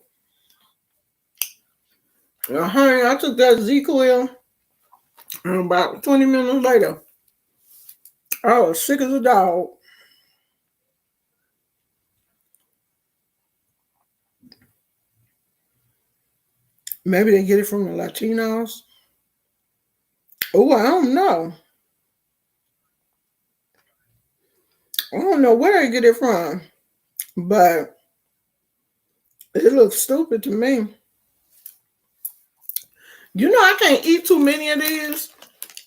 Honey, I took that ZQuil, and about 20 minutes later, I was sick as a dog. Maybe they get it from the Latinos. Oh, I don't know. I don't know where they get it from, but it looks stupid to me. You know, I can't eat too many of these.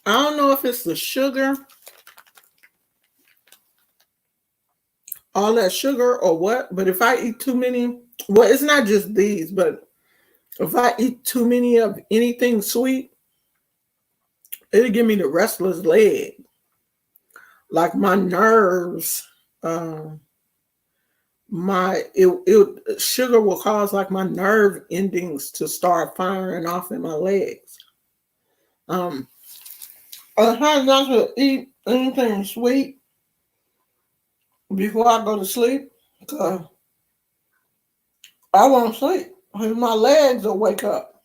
I don't know if it's the sugar, all that sugar or what, but if I eat too many, well, it's not just these, but if I eat too many of anything sweet, it'll give me the restless leg. Like my nerves, sugar will cause like my nerve endings to start firing off in my legs. I try not to eat anything sweet before I go to sleep because I won't sleep. My legs will wake up.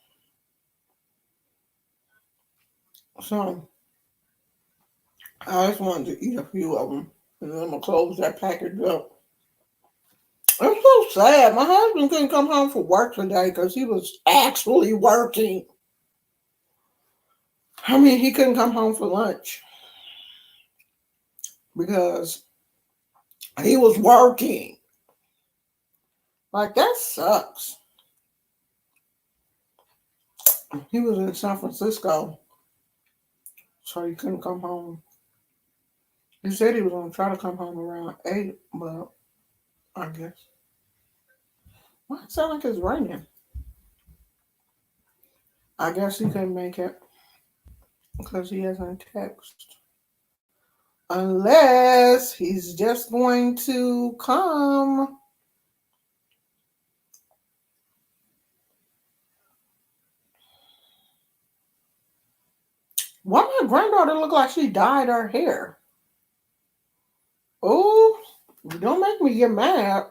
So I just wanted to eat a few of them, and then I'm gonna close that package up. I'm so sad. My husband couldn't come home from work today because he was actually working. I mean, he couldn't come home for lunch because he was working. Like, that sucks. He was in San Francisco, so he couldn't come home. He said he was going to try to come home around 8, but I guess. Why it sound like it's raining? I guess he couldn't make it because he hasn't texted. Unless he's just going to come. Why my granddaughter look like she dyed her hair? Oh, don't make me get mad.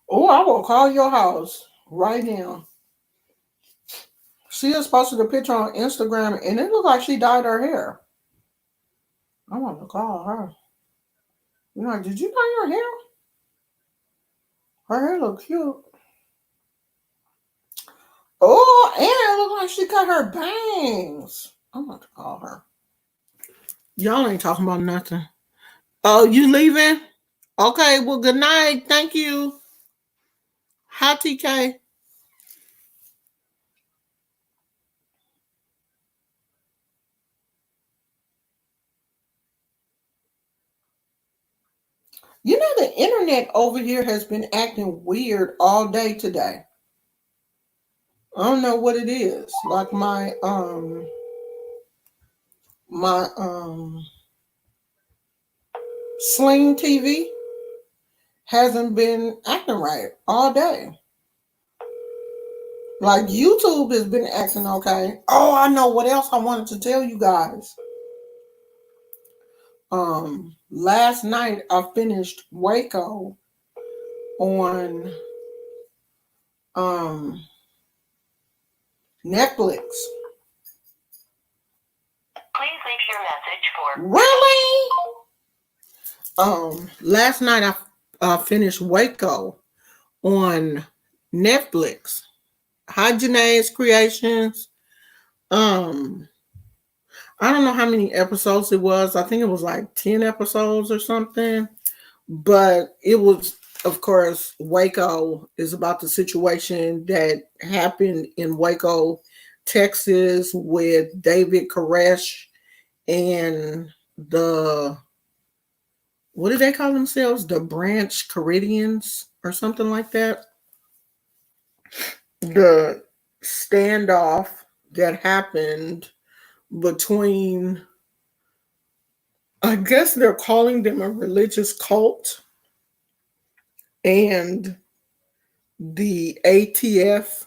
Oh, I will call your house right now. She just posted a picture on Instagram and it looked like she dyed her hair. I want to call her. You know, did you dye your hair? Her hair look cute. Oh, and it looked like she cut her bangs. I'm going to call her. Y'all ain't talking about nothing. Oh, you leaving? Okay, well, good night. Thank you. Hi, TK. You know, the internet over here has been acting weird all day today. I don't know what it is. Like my Sling TV hasn't been acting right all day. Like YouTube has been acting okay. Oh, I know what else I wanted to tell you guys. Last night I finished Waco on um Netflix. Please leave your message for really. Last night I finished Waco on Netflix. Hi, Janae's Creations. Um, I don't know how many episodes it was. I think it was like 10 episodes or something. But it was, of course, Waco is about the situation that happened in Waco, Texas with David Koresh and the, what do they call themselves? The Branch Corydians or something like that. The standoff that happened between, I guess they're calling them a religious cult, and the ATF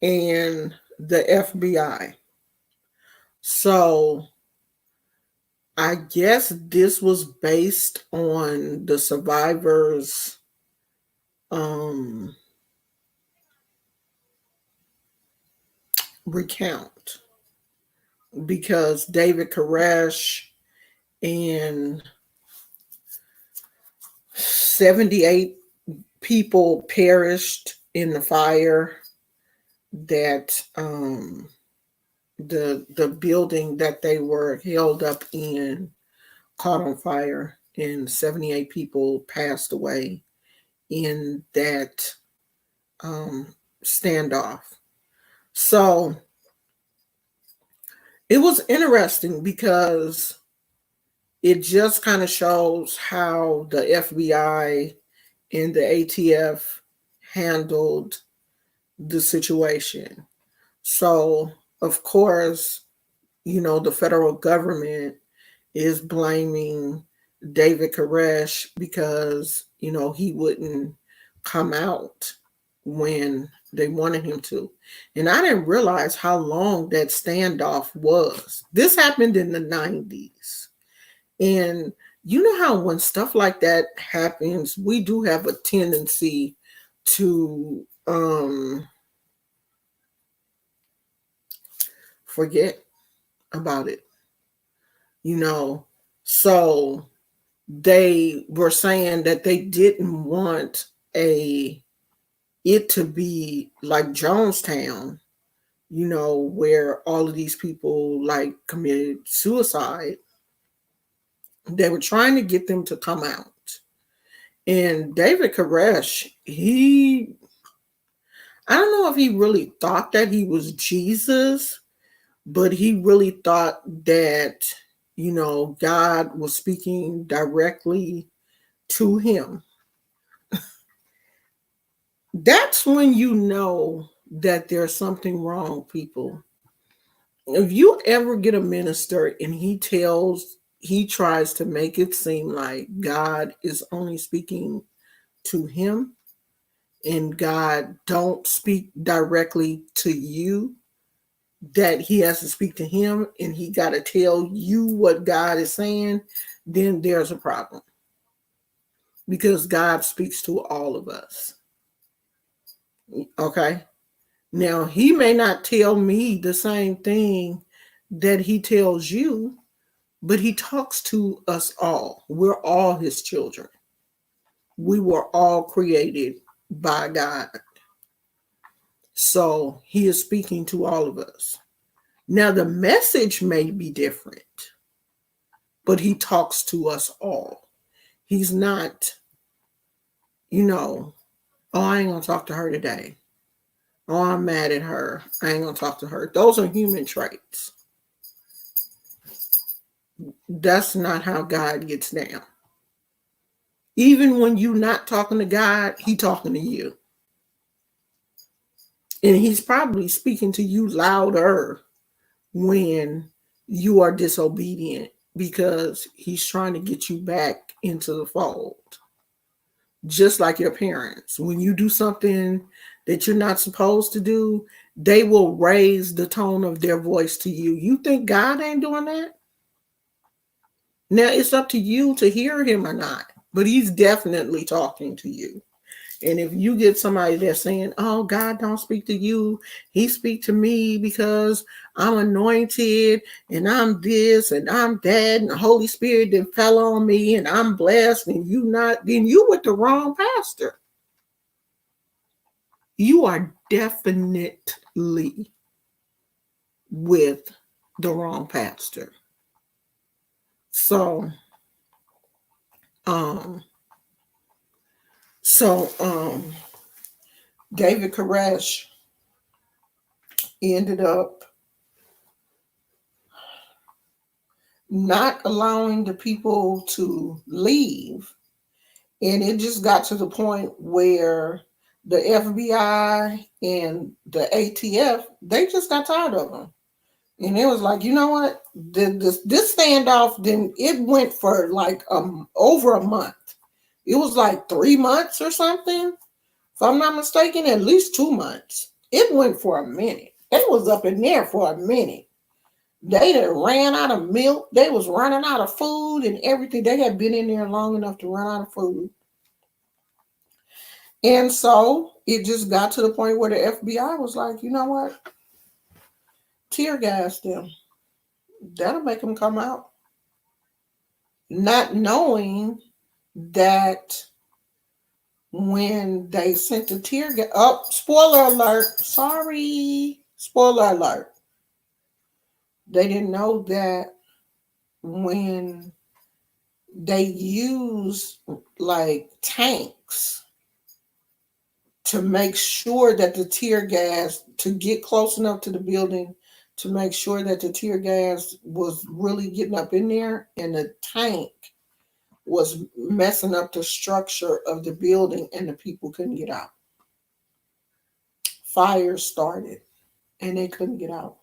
and the FBI. So I guess this was based on the survivors' um, recount, because David Koresh and 78 people perished in the fire that the building that they were held up in caught on fire, and 78 people passed away in that standoff. So it was interesting because it just kind of shows how the FBI and the ATF handled the situation. So, of course, the federal government is blaming David Koresh because, he wouldn't come out when they wanted him to. And I didn't realize how long that standoff was. This happened in the 90s. And you know how when stuff like that happens, we do have a tendency to forget about it. So they were saying that they didn't want it to be like Jonestown, where all of these people like committed suicide. They were trying to get them to come out. And David Koresh, I don't know if he really thought that he was Jesus, but he really thought that, God was speaking directly to him. That's when you know that there's something wrong, people. If you ever get a minister and he tries to make it seem like God is only speaking to him and God don't speak directly to you, that he has to speak to him and he got to tell you what God is saying, then there's a problem. Because God speaks to all of us. Okay? Now, he may not tell me the same thing that he tells you, but he talks to us all. We're all his children. We were all created by God. So he is speaking to all of us. Now, the message may be different, but he talks to us all. He's not, oh, I ain't going to talk to her today. Oh, I'm mad at her. I ain't going to talk to her. Those are human traits. That's not how God gets down. Even when you're not talking to God, he's talking to you. And he's probably speaking to you louder when you are disobedient because he's trying to get you back into the fold. Just like your parents. When you do something that you're not supposed to do, they will raise the tone of their voice to you. You think God ain't doing that? Now it's up to you to hear him or not, but he's definitely talking to you. And if you get somebody that's saying, "Oh, God don't speak to you, he speak to me because I'm anointed and I'm this and I'm that and the Holy Spirit then fell on me and I'm blessed and you not," then you with the wrong pastor. You are definitely with the wrong pastor. So um so David Koresh ended up not allowing the people to leave. And it just got to the point where the FBI and the ATF, they just got tired of him. And it was like, you know what? This standoff, then it went for like over a month. It was like 3 months or something. If I'm not mistaken, at least 2 months. It went for a minute. They was up in there for a minute. They done ran out of milk. They was running out of food and everything. They had been in there long enough to run out of food. And so it just got to the point where the FBI was like, you know what? Tear gas them. That'll make them come out. Not knowing that when they sent the tear gas, oh, spoiler alert, sorry, spoiler alert. They didn't know that when they use like tanks to make sure that the tear gas, to get close enough to the building to make sure that the tear gas was really getting up in there and the tank was messing up the structure of the building and the people couldn't get out. Fire started and they couldn't get out.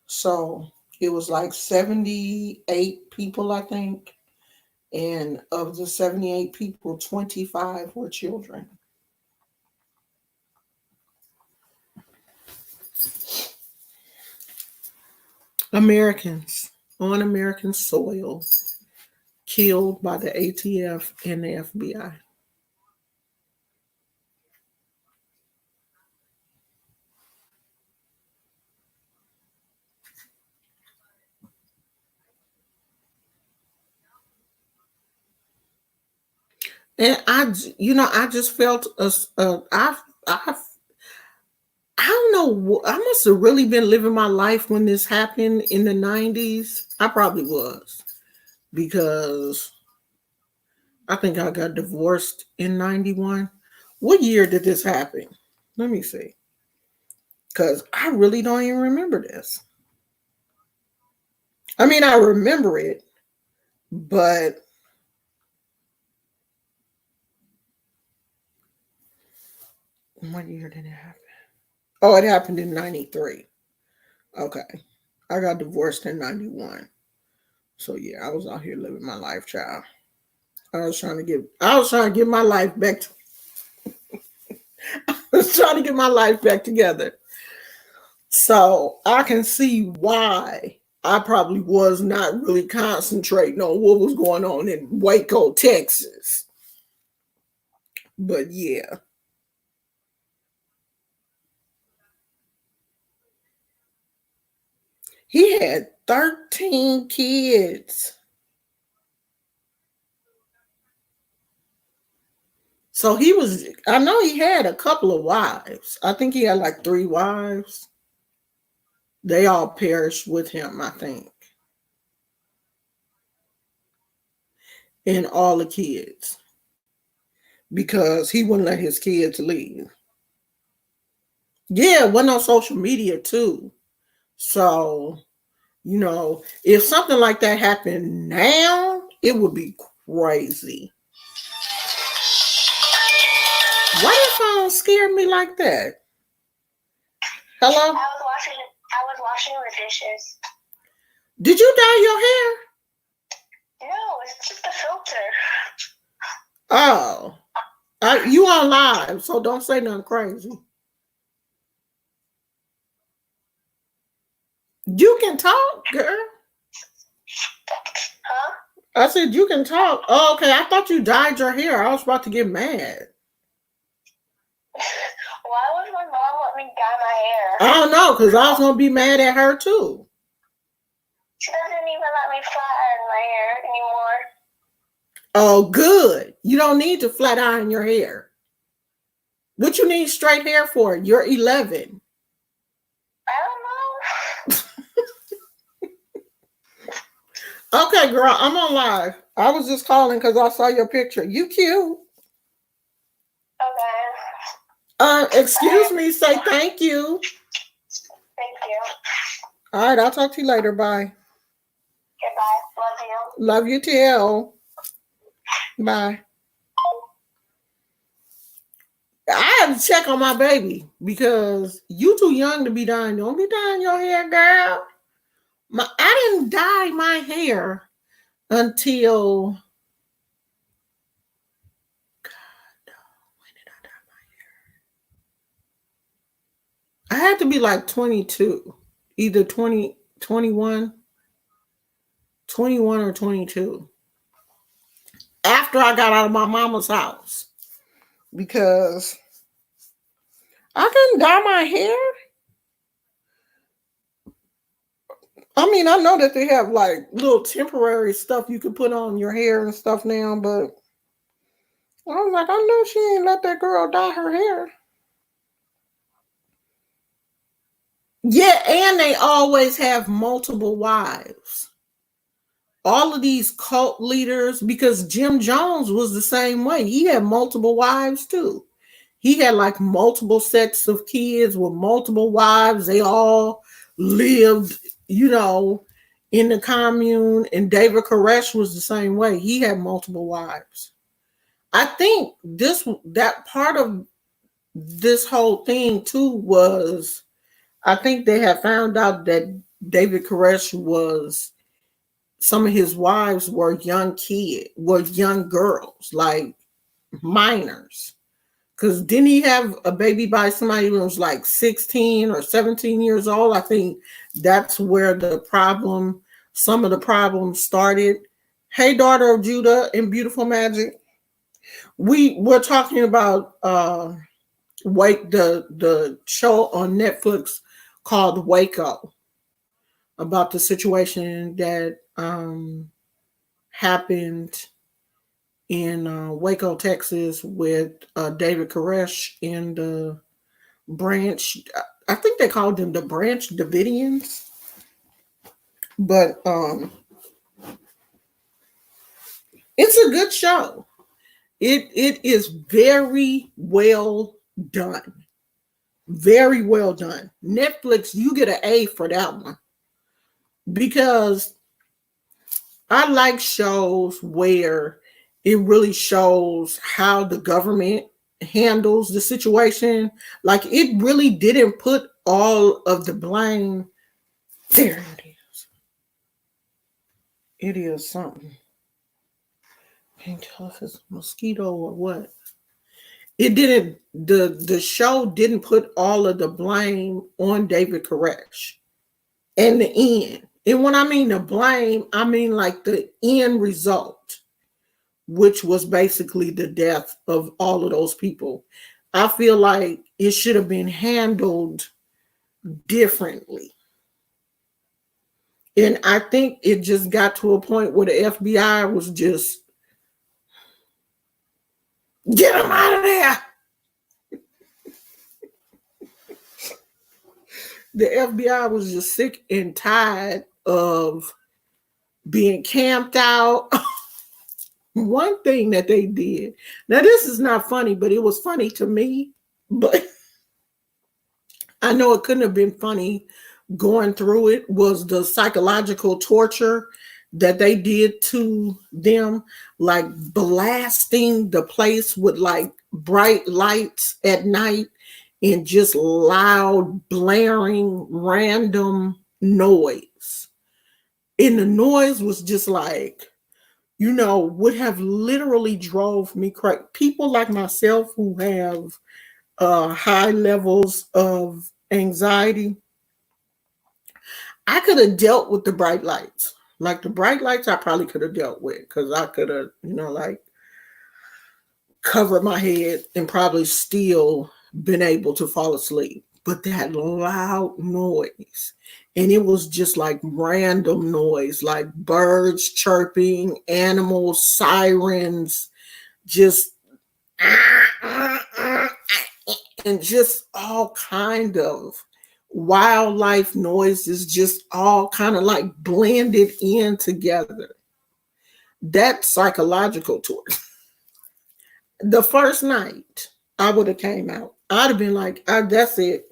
So it was like 78 people, I think. And of the 78 people, 25 were children. Americans on American soil killed by the ATF and the FBI. And I just felt I don't know. I must have really been living my life when this happened in the 90s. I probably was because I think I got divorced in 91. What year did this happen? Let me see. Because I really don't even remember this. I mean, I remember it, but what year did it happen? Oh, it happened in 93. Okay. I got divorced in 91. So yeah, I was out here living my life, child. I was trying to get my life back to, I was trying to get my life back together. So I can see why I probably was not really concentrating on what was going on in Waco, Texas. But yeah. He had 13 kids. So I know he had a couple of wives. I think he had like 3 wives. They all perished with him, I think. And all the kids. Because he wouldn't let his kids leave. Yeah, wasn't on social media too. So, if something like that happened now, it would be crazy. Why did phone scare me like that? Hello? I was washing the dishes. Did you dye your hair? No, it's just a filter. Oh, you on live, so don't say nothing crazy. You can talk, girl. Huh? I said you can talk. Oh, okay. I thought you dyed your hair. I was about to get mad. Why would my mom let me dye my hair? I don't know, because I was gonna be mad at her too. She doesn't even let me flat iron my hair anymore. Oh, good. You don't need to flat iron your hair. What you need straight hair for? You're 11. I don't know. Okay, girl, I'm on live. I was just calling because I saw your picture. You cute. Okay. Excuse me. Say thank you. Thank you. All right, I'll talk to you later. Bye. Goodbye. Love you. Love you too. Bye. I have to check on my baby because you too young to be dyeing. Don't be dyeing your hair, girl. I didn't dye my hair until when did I dye my hair? I had to be like 22, either 20, 21 or 22. After I got out of my mama's house because I couldn't dye my hair. I mean, I know that they have like little temporary stuff you can put on your hair and stuff now, but I was like, I know she ain't let that girl dye her hair. Yeah, and they always have multiple wives. All of these cult leaders, because Jim Jones was the same way. He had multiple wives too. He had like multiple sets of kids with multiple wives. They all lived, in the commune. And David Koresh was the same way. He had multiple wives. I think that part of this whole thing too was, I think they had found out that David Koresh some of his wives were young girls, like minors. Because didn't he have a baby by somebody who was like 16 or 17 years old? I think that's where some of the problems started. Hey, daughter of Judah and Beautiful Magic. We're talking about the show on Netflix called Waco, about the situation that happened in Waco, Texas, with David Koresh and the Branch. I think they called them the Branch Davidians, but it's a good show. It is very well done. Very well done. Netflix, you get an A for that one. Because I like shows where it really shows how the government handles the situation. Like, it really didn't put all of the blame. There it is. It is something. Can't tell if it's a mosquito or what. It didn't. The show didn't put all of the blame on David Koresh in the end. And when I mean the blame, I mean like the end result, which was basically the death of all of those people. I feel like it should have been handled differently. And I think it just got to a point where the FBI was just, get him out of there. The FBI was just sick and tired of being camped out. One thing that they did, now this is not funny, but it was funny to me, but I know it couldn't have been funny going through it, was the psychological torture that they did to them, like blasting the place with like bright lights at night and just loud blaring random noise. And the noise was just like, would have literally drove me crazy. People like myself who have high levels of anxiety, I could have dealt with the bright lights. Like the bright lights, I probably could have dealt with because I could have, like covered my head and probably still been able to fall asleep. But that loud noise, and it was just like random noise, like birds chirping, animals, sirens, just and just all kind of wildlife noises, just all kind of like blended in together. That psychological torture. The first night I would have came out, I'd have been like, that's it.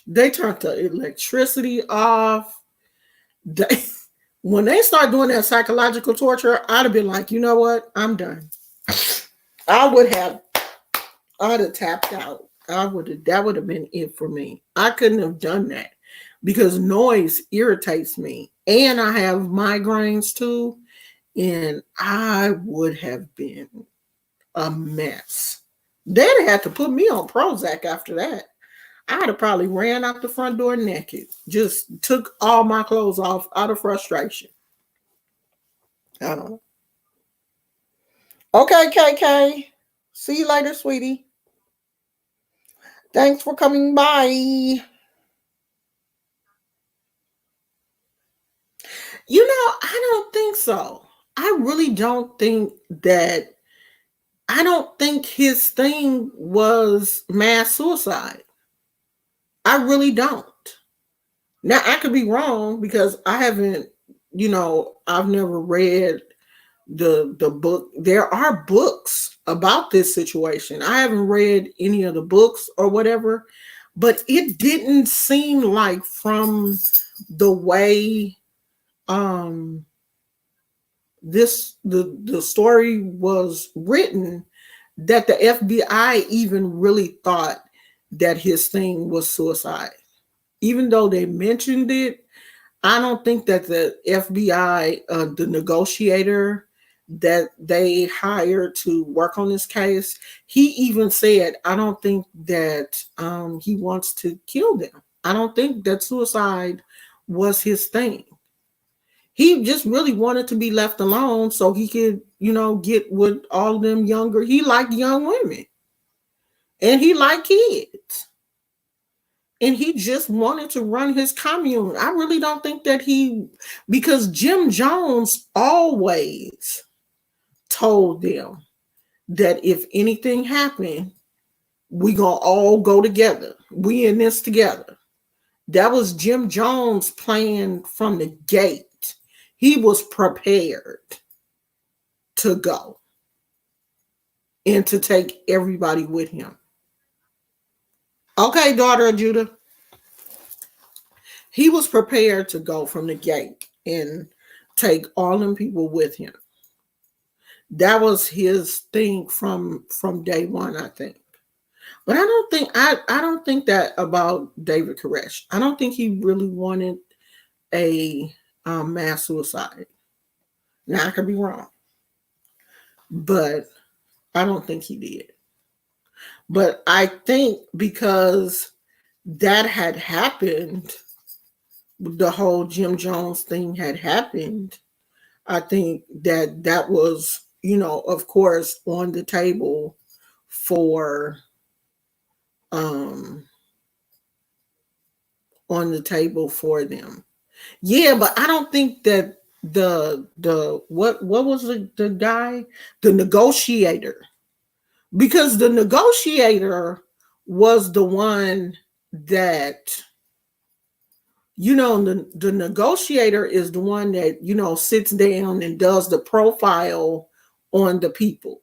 They turned the electricity off. When they start doing that psychological torture, I'd have been like, you know what? I'm done. I'd have tapped out. That would have been it for me. I couldn't have done that because noise irritates me. And I have migraines too. And I would have been a mess. They'd have to put me on Prozac after that. I'd have probably ran out the front door naked. Just took all my clothes off out of frustration. I don't know. Okay, KK. See you later, sweetie. Thanks for coming by. I don't think so. I really don't think that. I don't think his thing was mass suicide. I really don't. Now, I could be wrong because I haven't, I've never read the book. There are books about this situation. I haven't read any of the books or whatever, but it didn't seem like from the way the story was written that the FBI even really thought that his thing was suicide. Even though they mentioned it, I don't think that the FBI, the negotiator that they hired to work on this case, he even said, I don't think that he wants to kill them. I don't think that suicide was his thing. He just really wanted to be left alone so he could, get with all of them younger. He liked young women and he liked kids. And he just wanted to run his commune. I really don't think that because Jim Jones always told them that if anything happened, we gonna all go together. We in this together. That was Jim Jones' plan from the gate. He was prepared to go and to take everybody with him. Okay, daughter of Judah. He was prepared to go from the gate and take all them people with him. That was his thing from day one, I think. But I don't think that about David Koresh. I don't think he really wanted a mass suicide. Now I could be wrong, but I don't think he did. But I think because that had happened, the whole Jim Jones thing had happened, I think that was, of course, on the table for them. Yeah, but I don't think that what was the guy, the negotiator, because the negotiator was the one that, the negotiator is the one that, sits down and does the profile on the people.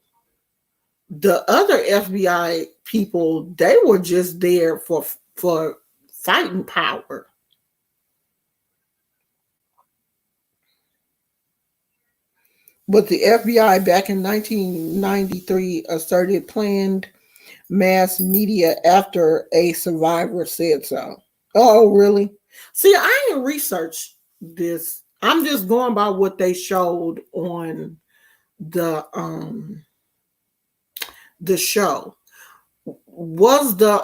The other FBI people, they were just there for fighting power. But the FBI back in 1993 asserted planned mass media after a survivor said so. Oh, really? See, I didn't research this. I'm just going by what they showed on the the show. Was the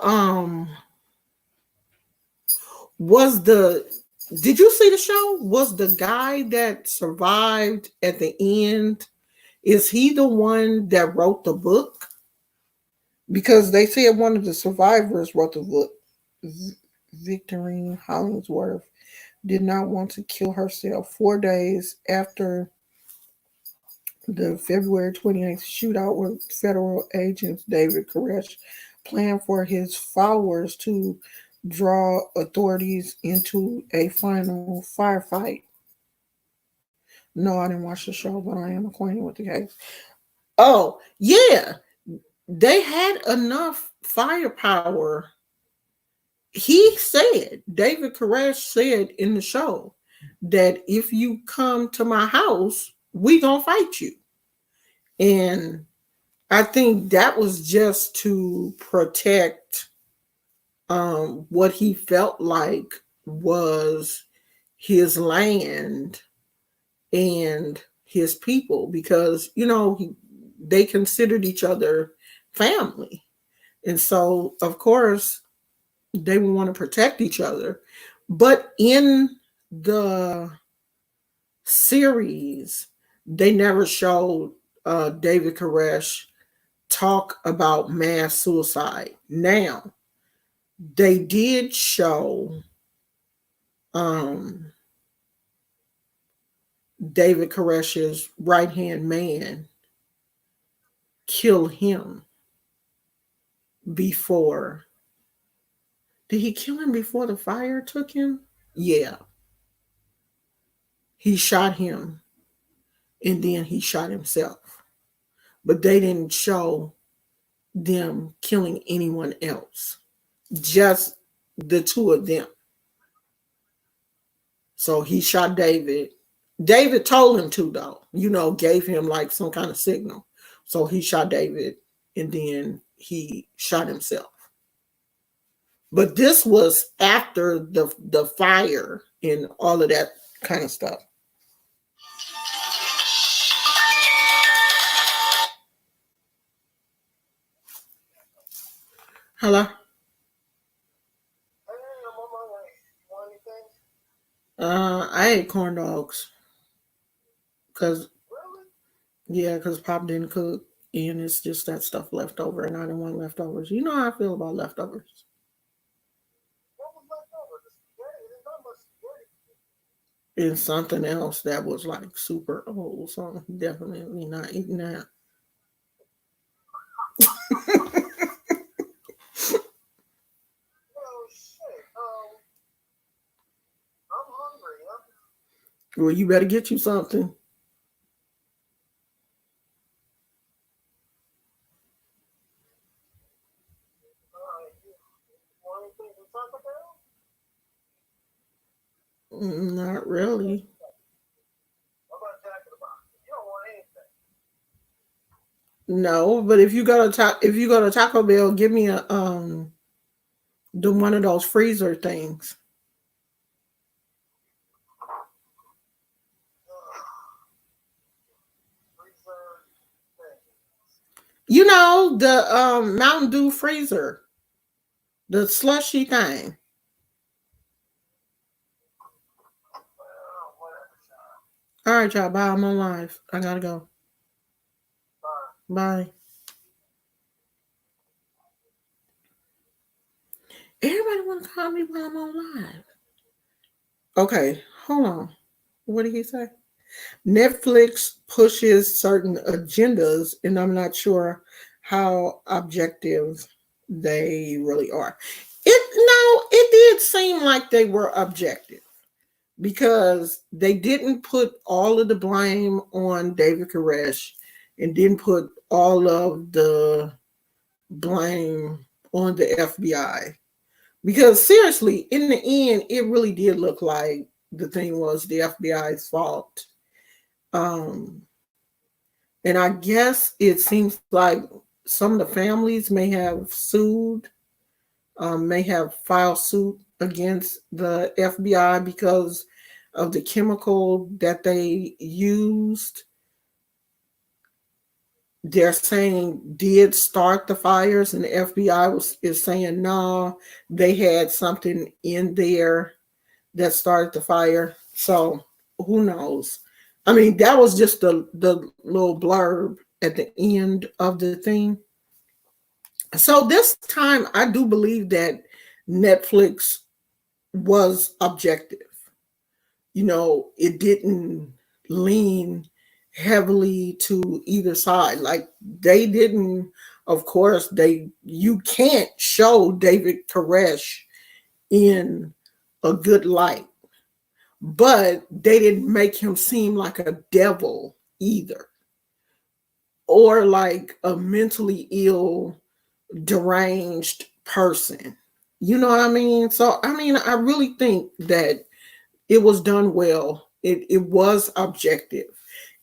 did you see the show? Was the guy that survived at the end, is he the one that wrote the book? Because they said one of the survivors wrote the book. Victorine Hollingsworth did not want to kill herself 4 days after the February 28th shootout with federal agents. David Koresh planned for his followers to draw authorities into a final firefight. No, I didn't watch the show, but I am acquainted with the case. Oh, yeah. They had enough firepower. He said, David Koresh said in the show, that if you come to my house, we gonna fight you. And I think that was just to protect what he felt like was his land and his people, because they considered each other family, and so of course they would want to protect each other. But in the series, they never showed David Koresh talk about mass suicide. Now, they did show um, David Koresh's right hand man kill him before. Did he kill him before the fire took him? Yeah. He shot him and then he shot himself. But they didn't show them killing anyone else, just the two of them. So he shot David. David told him to, though, gave him like some kind of signal. So he shot David and then he shot himself. But this was after the fire and all of that kind of stuff. Hello? I ate corn dogs. Because Pop didn't cook, and it's just that stuff left over, and I didn't want leftovers. You know how I feel about leftovers. And something else that was like super old, so I'm definitely not eating that. Well, you better get you something. Not really. No, but if you go to Taco Bell, give me a one of those freezer things. The Mountain Dew freezer, the slushy thing. All right, y'all. Bye. I'm on live. I gotta go. Bye. Everybody want to call me while I'm on live. Okay, hold on. What did he say? Netflix pushes certain agendas, and I'm not sure how objective they really are. It did seem like they were objective, because they didn't put all of the blame on David Koresh and didn't put all of the blame on the FBI. Because seriously, in the end, it really did look like the thing was the FBI's fault. And I guess it seems like some of the families may have sued, may have filed suit against the FBI because of the chemical that they used. They're saying did start the fires, and the FBI is saying no, they had something in there that started the fire. So who knows? I mean, that was just the little blurb at the end of the thing. So this time, I do believe that Netflix was objective. It didn't lean heavily to either side. Like they didn't, of course, you can't show David Koresh in a good light, but they didn't make him seem like a devil either, or like a mentally ill, deranged person. You know what I mean? So I mean, I really think that it was done well. It was objective.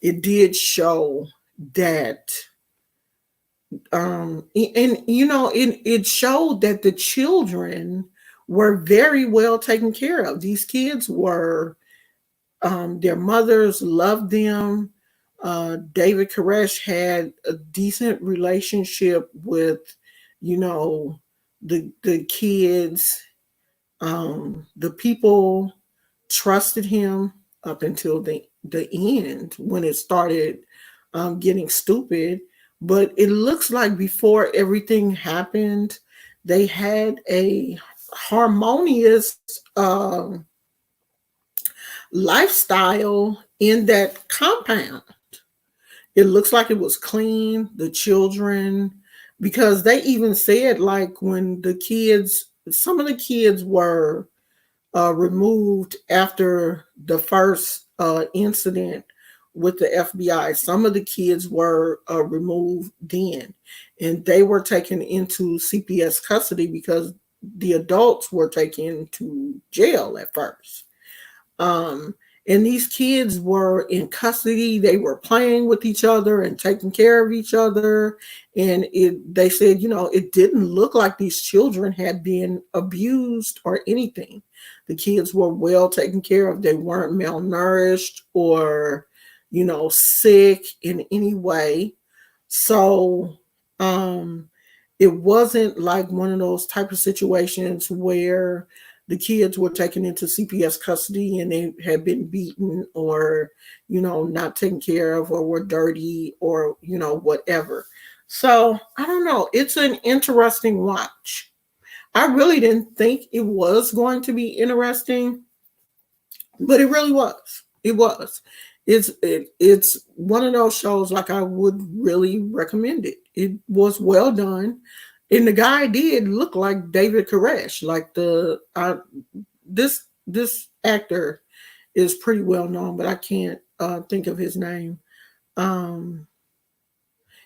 It did show that, it showed that the children were very well taken care of. These kids were, their mothers loved them. David Koresh had a decent relationship with, the kids. The people trusted him up until the end when it started getting stupid. But it looks like before everything happened, they had a harmonious lifestyle in that compound. It looks like it was clean, the children, because they even said, like, when some of the kids were removed after the first incident with the FBI. Some of the kids were removed then, and they were taken into CPS custody because the adults were taken to jail at first. Um, and these kids were in custody. They were playing with each other and taking care of each other. And they said, it didn't look like these children had been abused or anything. The kids were well taken care of. They weren't malnourished or, sick in any way. So it wasn't like one of those type of situations where the kids were taken into CPS custody and they had been beaten or, not taken care of or were dirty or, whatever. So I don't know. It's an interesting watch. I really didn't think it was going to be interesting, but it really was. It was. It's one of those shows like I would really recommend it. It was well done, and the guy did look like David Koresh. Like this actor is pretty well known, but I can't think of his name. Um,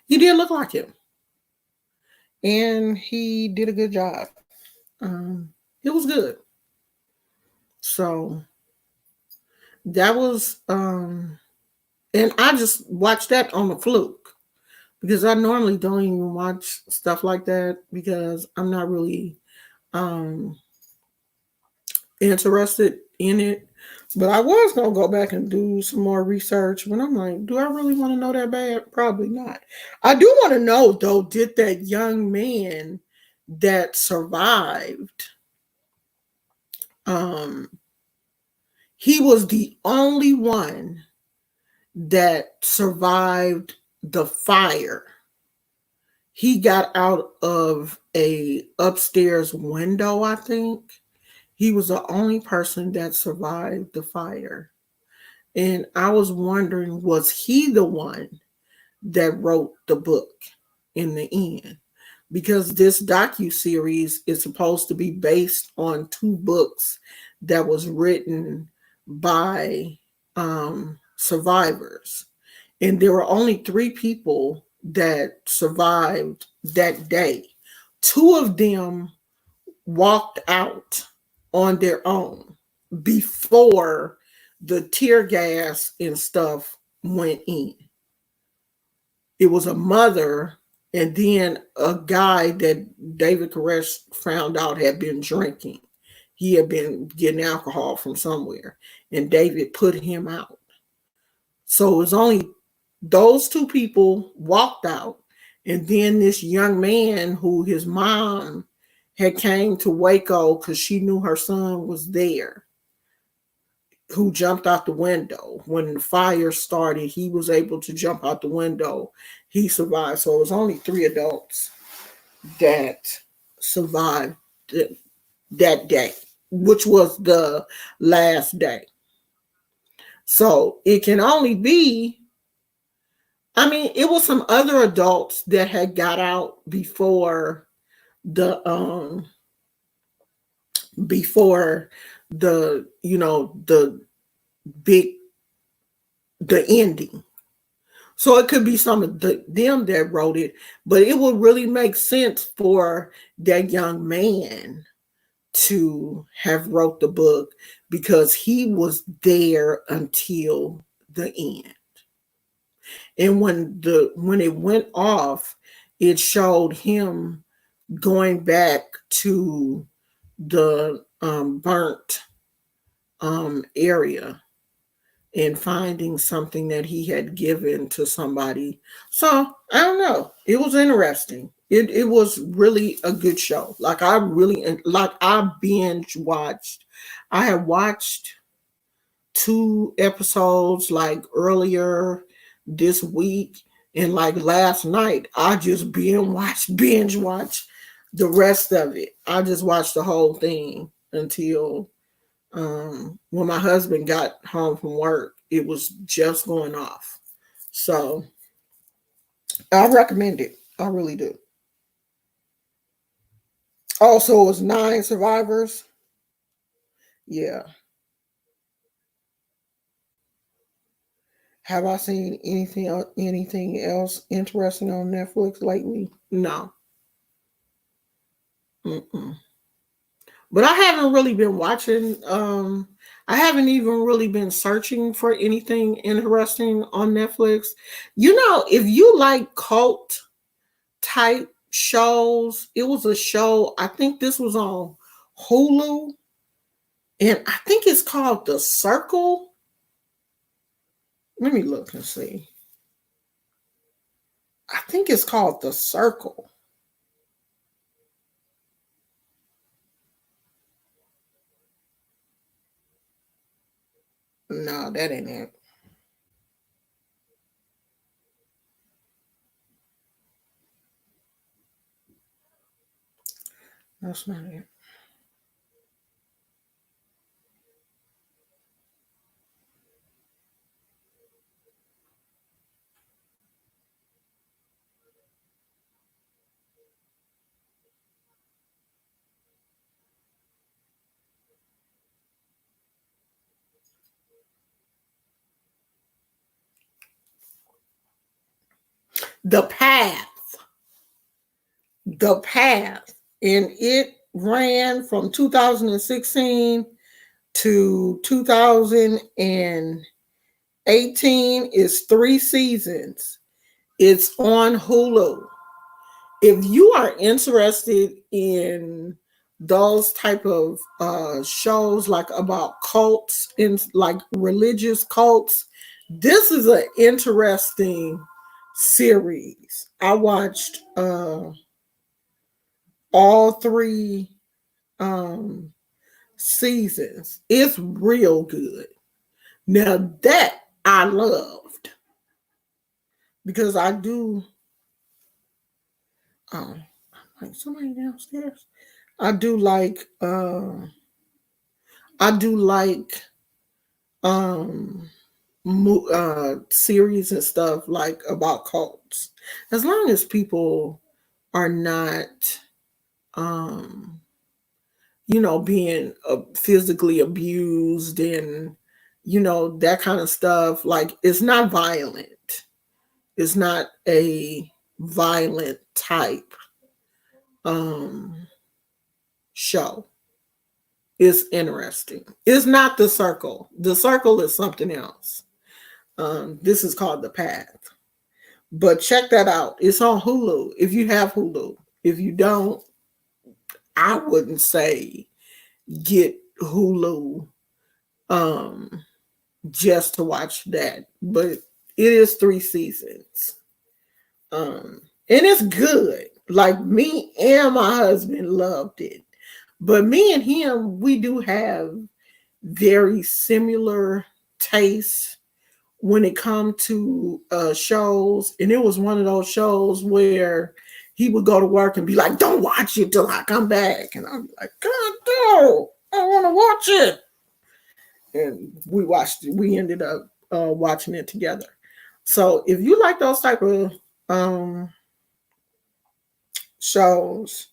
he did look like him, and he did a good job. It was good. So that was, and I just watched that on the fluke because I normally don't even watch stuff like that because I'm not really um, interested in it. But I was gonna go back and do some more research, but I'm like, do I really want to know that bad? Probably not. I do want to know though, did that young man that survived, um, he was the only one that survived the fire. He got out of a upstairs window, I think. He was the only person that survived the fire. And I was wondering, was he the one that wrote the book in the end? Because this docu-series is supposed to be based on two books that was written by survivors. And there were only three people that survived that day. Two of them walked out on their own before the tear gas and stuff went in. It was a mother and then a guy that David Koresh found out had been drinking. He had been getting alcohol from somewhere, and David put him out. So it was only those two people walked out, and then this young man who his mom had came to Waco because she knew her son was there, who jumped out the window. When the fire started, he was able to jump out the window. He survived. So it was only 3 adults that survived that day, which was the last day. So it can only be, I mean, it was some other adults that had got out the before the the big the ending. So it could be some of them that wrote it, but it would really make sense for that young man to have wrote the book because he was there until the end. And when it went off, it showed him going back to the burnt area and finding something that he had given to somebody. So I don't know. It was interesting. It was really a good show. I binge watched. I had watched 2 episodes like earlier this week, and like last night I just binge watched the rest of it. I just watched the whole thing until when my husband got home from work. It was just going off. So I recommend it. I really do. Also, it was 9 survivors. Yeah. Have I seen anything else interesting on Netflix lately? No. Mm-mm. But I haven't really been watching. I haven't even really been searching for anything interesting on Netflix. If you like cult type shows, it was a show. I think this was on Hulu, and I think it's called The Circle. Let me look and see. I think it's called The Circle. No, that ain't it. That's not it. The Path. The Path. And it ran from 2016 to 2018. Is 3 seasons. It's on Hulu. If you are interested in those type of shows like about cults and like religious cults, this is an interesting series. I watched all 3 seasons. It's real good. Now that I loved, because I do like somebody downstairs. I do like I do like um series and stuff like about cults. As long as people are not um being physically abused and that kind of stuff, like it's not violent. It's not a violent type show. It's interesting. It's not The Circle. The Circle is something else. This is called The Path. But check that out. It's on Hulu if you have Hulu. If you don't, I wouldn't say get Hulu just to watch that. But it is 3 seasons. And it's good. Like, me and my husband loved it. But me and him, we do have very similar tastes when it comes to shows. And it was one of those shows where he would go to work and be like, "Don't watch it till I come back." And I'm like, "God, no, I want to watch it." And we watched it. We ended up watching it together. So if you like those type of shows,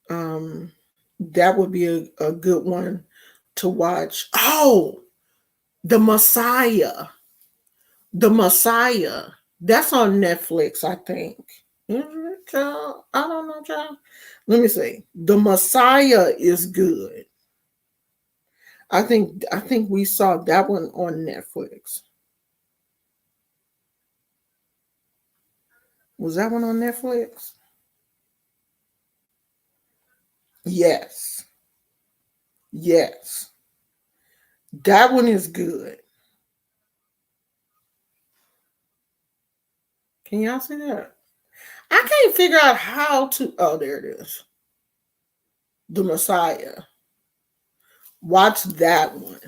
that would be a good one to watch. Oh, The Messiah. The Messiah. That's on Netflix, I think. Is it, child? I don't know, child. Let me see. The Messiah is good. I think we saw that one on Netflix. Was that one on Netflix? Yes. Yes. That one is good. Can y'all see that? I can't figure out how to. Oh, there it is. The Messiah. Watch that one.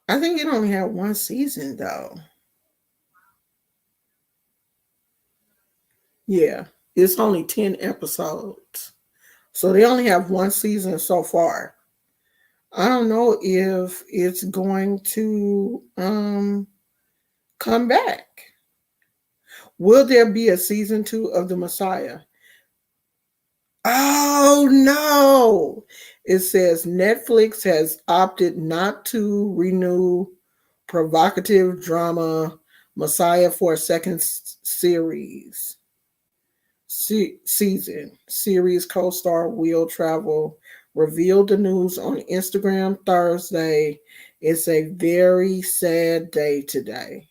I think it only had one season though. Yeah, it's only 10 episodes. So they only have one season so far. I don't know if it's going to come back. Will there be a season 2 of The Messiah? Oh no. It says Netflix has opted not to renew provocative drama Messiah for a second series. Season. Series co-star Will Travel revealed the news on Instagram Thursday. It's a very sad day today.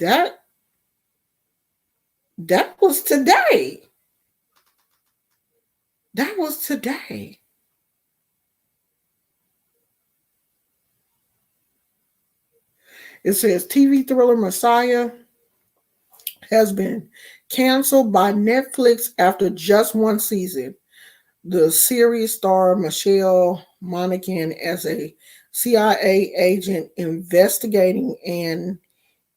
That that was today. That was today. It says TV thriller Messiah has been canceled by Netflix after just one season. The series star Michelle Monaghan as a CIA agent investigating an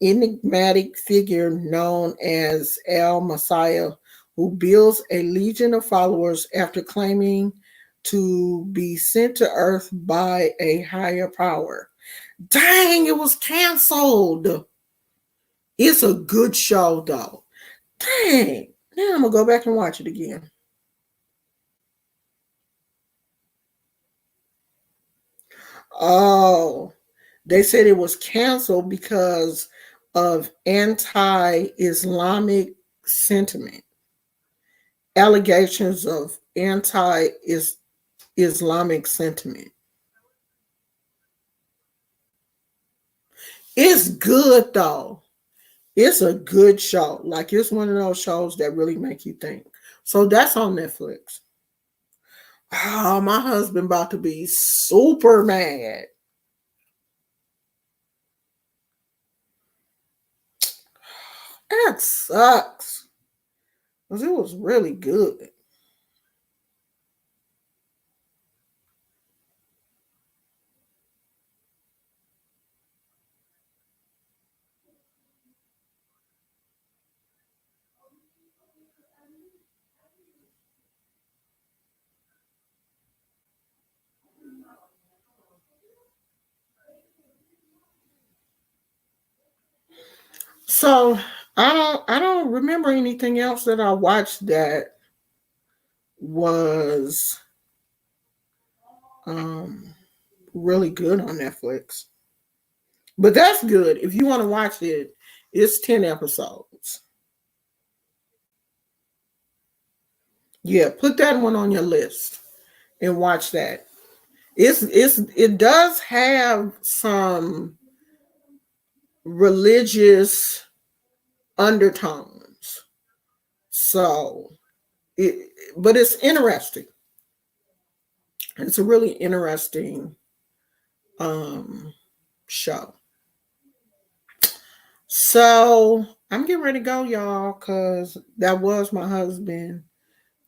enigmatic figure known as Al Messiah, who builds a legion of followers after claiming to be sent to Earth by a higher power. Dang, it was canceled. It's a good show, though. Dang. Now I'm going to go back and watch it again. Oh, they said it was canceled because of anti-Islamic sentiment, allegations of anti-Islamic sentiment. It's good though. It's a good show. Like, it's one of those shows that really make you think. So that's on Netflix. Oh, my husband about to be super mad. That sucks. Because it was really good. So I don't remember anything else that I watched that was um really good on Netflix. But that's good. If you want to watch it, it's 10 episodes. Yeah, put that one on your list and watch that. It does have some religious undertones. So but it's interesting. It's a really interesting show. So I'm getting ready to go, y'all, because that was my husband,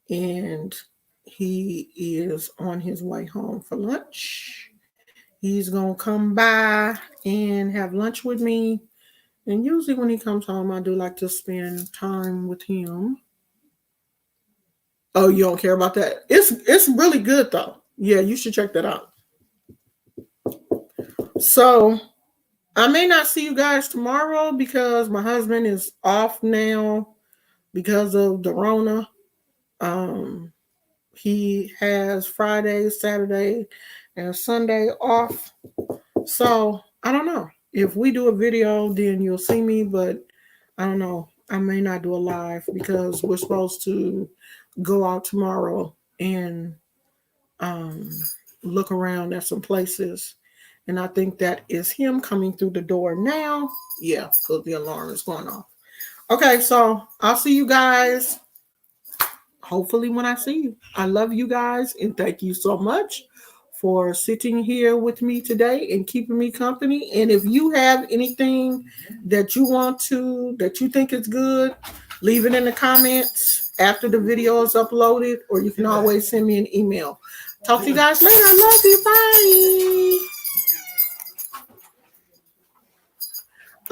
and he is on his way home for lunch. He's gonna come by and have lunch with me. And usually when he comes home, I do like to spend time with him. Oh, you don't care about that? It's really good though. Yeah, you should check that out. So I may not see you guys tomorrow because my husband is off now because of the Rona. He has Friday, Saturday, and Sunday off. So I don't know. If we do a video, then you'll see me, but I don't know. I may not do a live because we're supposed to go out tomorrow and look around at some places. And I think that is him coming through the door now. Yeah, because the alarm is going off. Okay, so I'll see you guys hopefully when I see you. I love you guys and thank you so much for sitting here with me today and keeping me company. And if you have anything that you think is good, leave it in the comments after the video is uploaded, or you can always send me an email. Talk to you guys later. I love you. Bye.